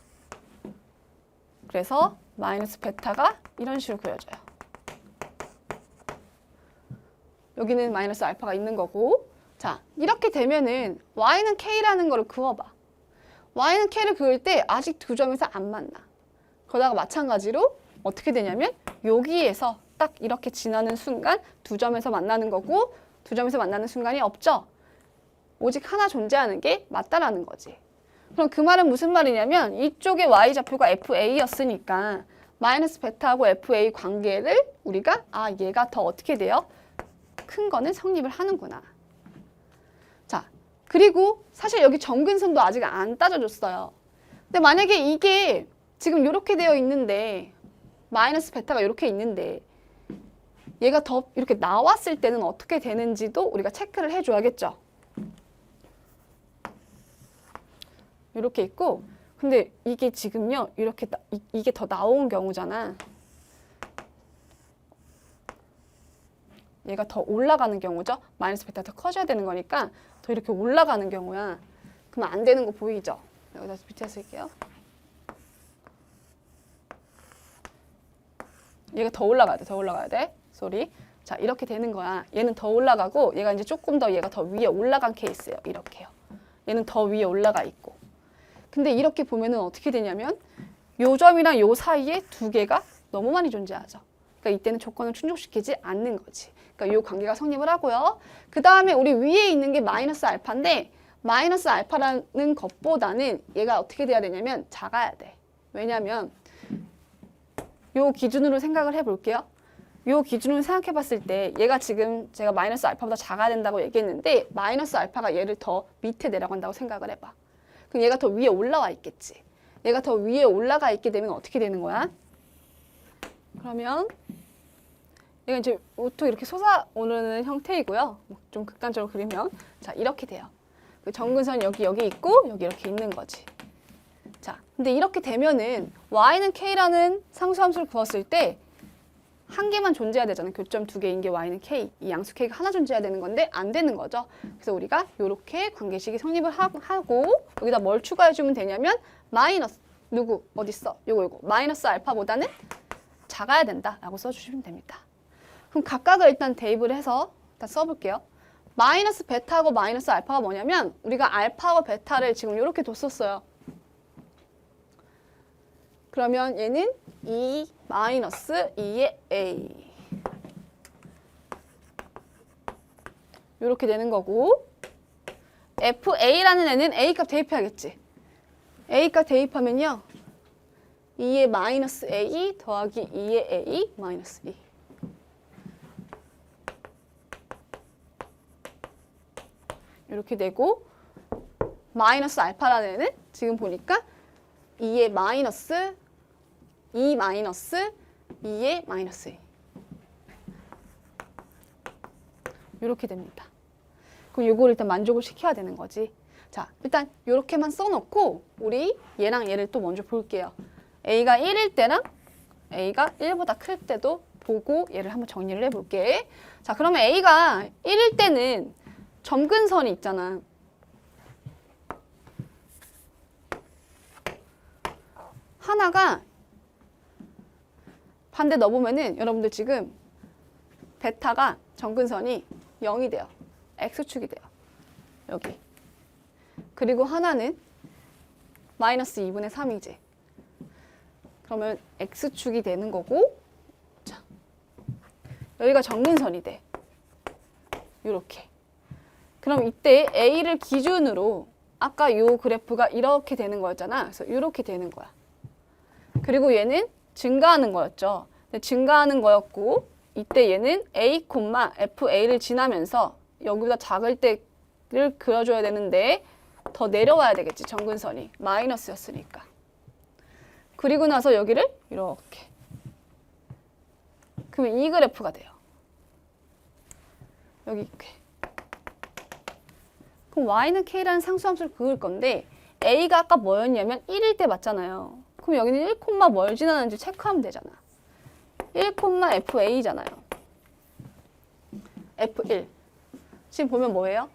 그래서 마이너스 베타가 이런 식으로 그려져요. 여기는 마이너스 알파가 있는 거고, 자, 이렇게 되면은 y는 k라는 거를 그어봐. y는 k를 그을 때 아직 두 점에서 안 만나. 그러다가 마찬가지로 어떻게 되냐면 여기에서 딱 이렇게 지나는 순간 두 점에서 만나는 거고, 두 점에서 만나는 순간이 없죠. 오직 하나 존재하는 게 맞다라는 거지. 그럼 그 말은 무슨 말이냐면 이쪽에 y좌표가 fa였으니까 마이너스 베타하고 fa 관계를 우리가 얘가 더 어떻게 돼요? 큰 거는 성립을 하는구나. 자, 그리고 사실 여기 정근선도 아직 안 따져줬어요. 근데 만약에 이게 지금 이렇게 되어 있는데 마이너스 베타가 이렇게 있는데 얘가 더 이렇게 나왔을 때는 어떻게 되는지도 우리가 체크를 해줘야겠죠. 이렇게 있고, 근데 이게 지금요 이렇게 이게 더 나온 경우잖아. 얘가 더 올라가는 경우죠. 마이너스 베타 더 커져야 되는 거니까 더 이렇게 올라가는 경우야. 그러면 안 되는 거 보이죠? 여기다 밑에 쓸게요. 얘가 더 올라가야 돼. 더 올라가야 돼. 쏘리. 자, 이렇게 되는 거야. 얘는 더 올라가고 얘가 이제 조금 더 얘가 더 위에 올라간 케이스예요. 이렇게요. 얘는 더 위에 올라가 있고. 근데 이렇게 보면은 어떻게 되냐면 요 점이랑 요 사이에 두 개가 너무 많이 존재하죠. 그러니까 이때는 조건을 충족시키지 않는 거지. 그러니까 요 관계가 성립을 하고요. 그 다음에 우리 위에 있는 게 마이너스 알파인데 마이너스 알파라는 것보다는 얘가 어떻게 돼야 되냐면 작아야 돼. 왜냐면 요 기준으로 생각을 해볼게요. 요 기준으로 생각해 봤을 때 얘가 지금 제가 마이너스 알파보다 작아야 된다고 얘기했는데 마이너스 알파가 얘를 더 밑에 내려간다고 생각을 해봐. 그럼 얘가 더 위에 올라와 있겠지. 얘가 더 위에 올라가 있게 되면 어떻게 되는 거야? 그러면 얘가 이제 보통 이렇게 솟아오르는 형태이고요. 좀 극단적으로 그리면 자, 이렇게 돼요. 그 정근선 여기 있고 여기 이렇게 있는 거지. 자, 근데 이렇게 되면은 y는 k라는 상수함수를 구했을 때 한 개만 존재해야 되잖아요. 교점 두 개인 게 y는 k, 이 양수 k가 하나 존재해야 되는 건데 안 되는 거죠. 그래서 우리가 이렇게 관계식이 성립을 하고 여기다 뭘 추가해주면 되냐면 마이너스 누구 어딨어? 요거 마이너스 알파보다는 작아야 된다라고 써주시면 됩니다. 그럼 각각을 일단 대입을 해서 일단 써볼게요. 마이너스 베타하고 마이너스 알파가 뭐냐면 우리가 알파와 베타를 지금 이렇게 뒀었어요. 그러면 얘는 2 마이너스 2의 a 이렇게 되는 거고 fa라는 애는 a값 대입해야겠지. a값 대입하면요 2의 마이너스 a 더하기 2의 a 마이너스 2 이렇게 되고 마이너스 알파라는 애는 지금 보니까 2의 마이너스 2 마이너스 2의 마이너스 2 이렇게 됩니다. 그럼 요거를 일단 만족을 시켜야 되는 거지. 자, 일단 이렇게만 써놓고 우리 얘랑 얘를 또 먼저 볼게요. a가 1일 때랑 a가 1보다 클 때도 보고 얘를 한번 정리를 해볼게. 자, 그러면 a가 1일 때는 점근선이 있잖아. 하나가 반대 넣어보면은 여러분들 지금 베타가 정근선이 0이 돼요. x축이 돼요. 여기. 그리고 하나는 마이너스 2분의 3이지. 그러면 x축이 되는 거고, 자, 여기가 정근선이 돼. 요렇게. 그럼 이때 a를 기준으로 아까 요 그래프가 이렇게 되는 거였잖아. 그래서 이렇게 되는 거야. 그리고 얘는 증가하는 거였죠. 증가하는 거였고 이때 얘는 a, fa를 지나면서 여기보다 작을 때를 그려줘야 되는데 더 내려와야 되겠지. 정근선이 마이너스였으니까. 그리고 나서 여기를 이렇게. 그러면 이 그래프가 돼요. 여기 이렇게. 그럼 y는 k라는 상수함수를 그을 건데 a가 아까 뭐였냐면 1일 때 맞잖아요. 그럼 여기는 1, 뭘 지나는지 체크하면 되잖아. 1, fa잖아요. f1. 지금 보면 뭐예요?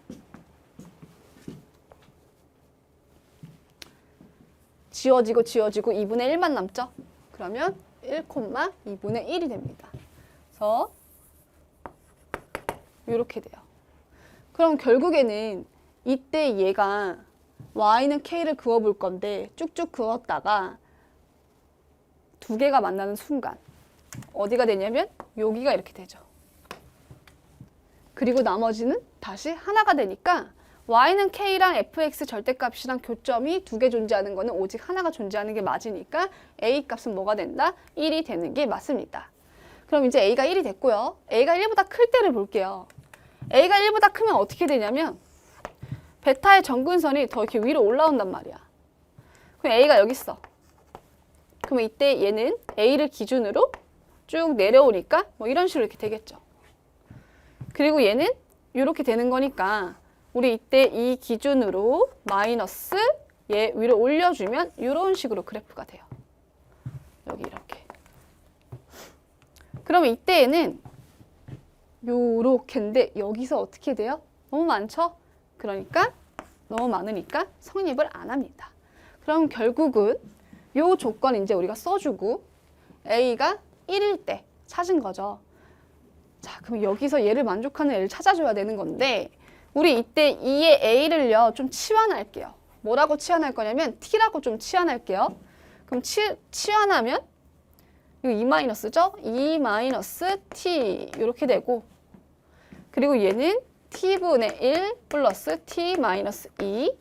지워지고 2분의 1만 남죠? 그러면 1, 2분의 1이 됩니다. 그래서 이렇게 돼요. 그럼 결국에는 이때 얘가 y는 k를 그어볼 건데 쭉쭉 그었다가 두 개가 만나는 순간 어디가 되냐면 여기가 이렇게 되죠. 그리고 나머지는 다시 하나가 되니까 y는 k랑 fx 절대값이랑 교점이 두 개 존재하는 거는 오직 하나가 존재하는 게 맞으니까 a 값은 뭐가 된다? 1이 되는 게 맞습니다. 그럼 이제 a가 1이 됐고요. a가 1보다 클 때를 볼게요. a가 1보다 크면 어떻게 되냐면 베타의 정근선이 더 이렇게 위로 올라온단 말이야. 그럼 a가 여기 있어. 그러면 이때 얘는 a를 기준으로 쭉 내려오니까 뭐 이런 식으로 이렇게 되겠죠. 그리고 얘는 이렇게 되는 거니까 우리 이때 이 기준으로 마이너스 얘 위로 올려주면 이런 식으로 그래프가 돼요. 여기 이렇게. 그러면 이때에는 요렇게인데 여기서 어떻게 돼요? 너무 많죠? 그러니까 너무 많으니까 성립을 안 합니다. 그럼 결국은 요 조건 이제 우리가 써주고 a가 1일 때 찾은 거죠. 자, 그럼 여기서 얘를 만족하는 애를 찾아줘야 되는 건데 우리 이때 2의 a를요 좀 치환할게요. 뭐라고 치환할 거냐면 t라고 좀 치환할게요. 그럼 치환하면 이거 2-죠? 2-t 이렇게 되고 그리고 얘는 t분의 1 플러스 t-2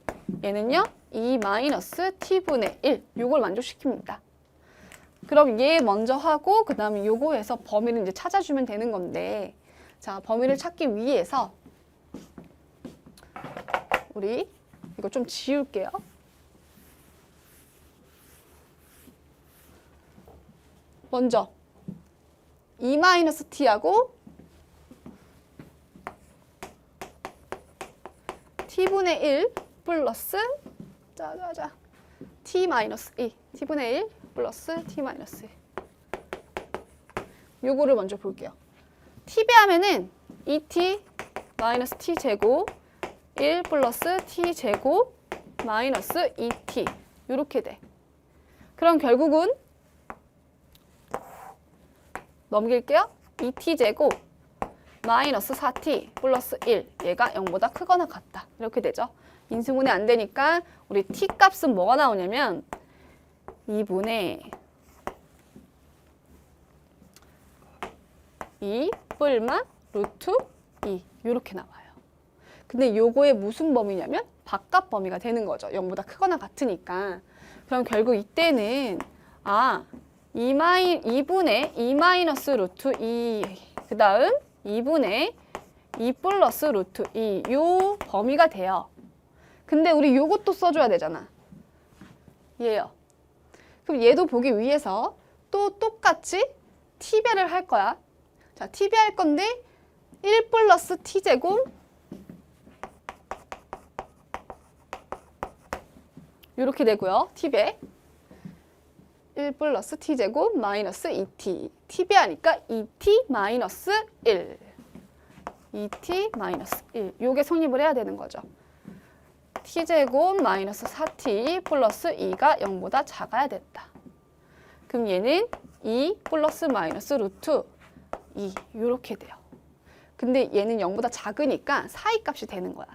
얘는요 2-t분의 1 요걸 만족시킵니다. 그럼 얘 먼저 하고 그 다음에 요거 해서 범위를 이제 찾아주면 되는 건데 자 범위를 찾기 위해서 우리 이거 좀 지울게요. 먼저 2-t하고 t분의 1 플러스 t-2 t분의 1 플러스 t-2 요거를 먼저 볼게요. t배하면은 2t 마이너스 t제곱 1 플러스 t제곱 마이너스 2t 요렇게 돼. 그럼 결국은 넘길게요. 2t제곱 마이너스 4t 플러스 1 얘가 0보다 크거나 같다. 이렇게 되죠. 인수분해 안 되니까 우리 t 값은 뭐가 나오냐면 2분의 2 뿔마 루트 2 이렇게 나와요. 근데 요거의 무슨 범위냐면 바깥 범위가 되는 거죠. 0보다 크거나 같으니까. 그럼 결국 이때는 2분의 2 마이너스 루트 2 그 다음 2분의 2 플러스 루트 2 요 범위가 돼요. 근데 우리 요것도 써줘야 되잖아. 얘요. 그럼 얘도 보기 위해서 또 똑같이 t배를 할 거야. 자, t배 할 건데 1 플러스 t제곱 이렇게 되고요. t배 1 플러스 t제곱 마이너스 2t t배 하니까 2t 마이너스 1 2t 마이너스 1 요게 성립을 해야 되는 거죠. t제곱 마이너스 4t 플러스 2가 0보다 작아야 된다. 그럼 얘는 2 플러스 마이너스 루트 2 이렇게 돼요. 근데 얘는 0보다 작으니까 사이값이 되는 거야.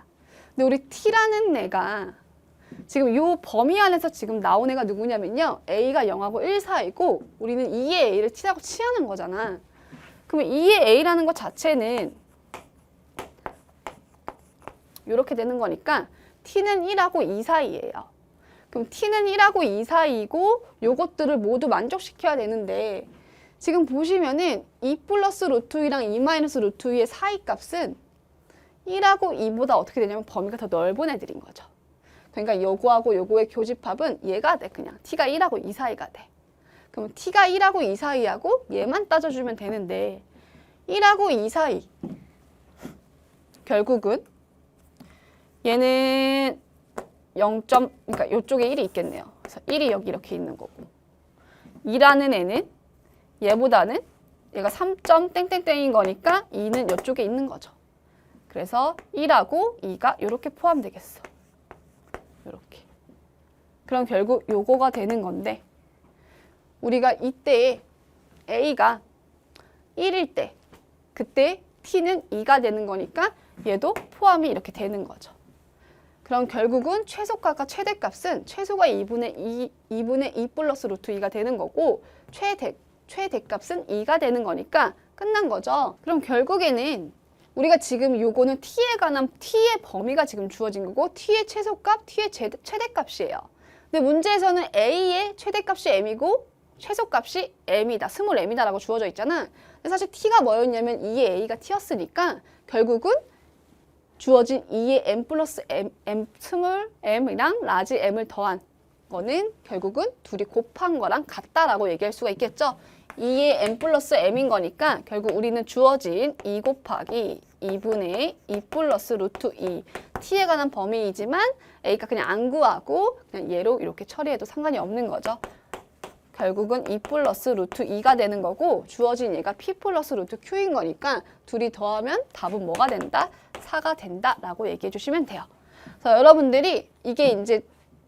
근데 우리 t라는 애가 지금 요 범위 안에서 지금 나온 애가 누구냐면요. a가 0하고 1 사이고 우리는 2의 a를 t라고 취하는 거잖아. 그러면 2의 a라는 것 자체는 이렇게 되는 거니까 t는 1하고 2 사이예요. 그럼 t는 1하고 2 사이고 요것들을 모두 만족시켜야 되는데 지금 보시면은 2 플러스 루트 2랑 2 마이너스 루트 2의 사이 값은 1하고 2보다 어떻게 되냐면 범위가 더 넓은 애들인 거죠. 그러니까 요거하고 요거의 교집합은 얘가 돼. 그냥 t가 1하고 2 사이가 돼. 그럼 t가 1하고 2 사이하고 얘만 따져주면 되는데 1하고 2 사이 결국은 얘는 0. 그러니까 이쪽에 1이 있겠네요. 그래서 1이 여기 이렇게 있는 거고 2라는 애는 얘보다는 얘가 3. 땡땡땡인 거니까 2는 이쪽에 있는 거죠. 그래서 1하고 2가 이렇게 포함되겠어. 이렇게. 그럼 결국 요거가 되는 건데 우리가 이때 a가 1일 때 그때 t는 2가 되는 거니까 얘도 포함이 이렇게 되는 거죠. 그럼 결국은 최소값과 최대값은 최소가 2분의 2 플러스 루트 2가 되는 거고 최대값은 2가 되는 거니까 끝난 거죠. 그럼 결국에는 우리가 지금 요거는 t에 관한 t의 범위가 지금 주어진 거고 t의 최소값, t의 최대값이에요. 근데 문제에서는 a의 최대값이 m이고 최소값이 m이다, 스몰 m이다라고 주어져 있잖아. 근데 사실 t가 뭐였냐면 2의 a가 t였으니까 결국은 주어진 2의 m 플러스 m 스몰 m이랑 라지 m을 더한 거는 결국은 둘이 곱한 거랑 같다라고 얘기할 수가 있겠죠. 2의 m 플러스 m인 거니까 결국 우리는 주어진 2 곱하기 2분의 2 플러스 루트 2 t에 관한 범위이지만 a가 그냥 안 구하고 그냥 얘로 이렇게 처리해도 상관이 없는 거죠. 결국은 2 플러스 루트 2가 되는 거고 주어진 얘가 p 플러스 루트 q인 거니까 둘이 더하면 답은 뭐가 된다? 4가 된다라고 얘기해 주시면 돼요. 그래서 여러분들이 이게 이제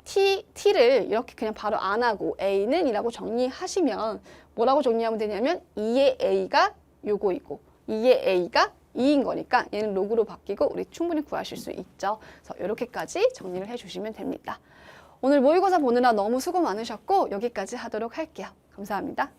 t를 이렇게 그냥 바로 안 하고 a는 이라고 정리하시면 뭐라고 정리하면 되냐면 2의 a가 요거이고 2의 a가 2인 거니까 얘는 로그로 바뀌고 우리 충분히 구하실 수 있죠. 그래서 이렇게까지 정리를 해주시면 됩니다. 오늘 모의고사 보느라 너무 수고 많으셨고 여기까지 하도록 할게요. 감사합니다.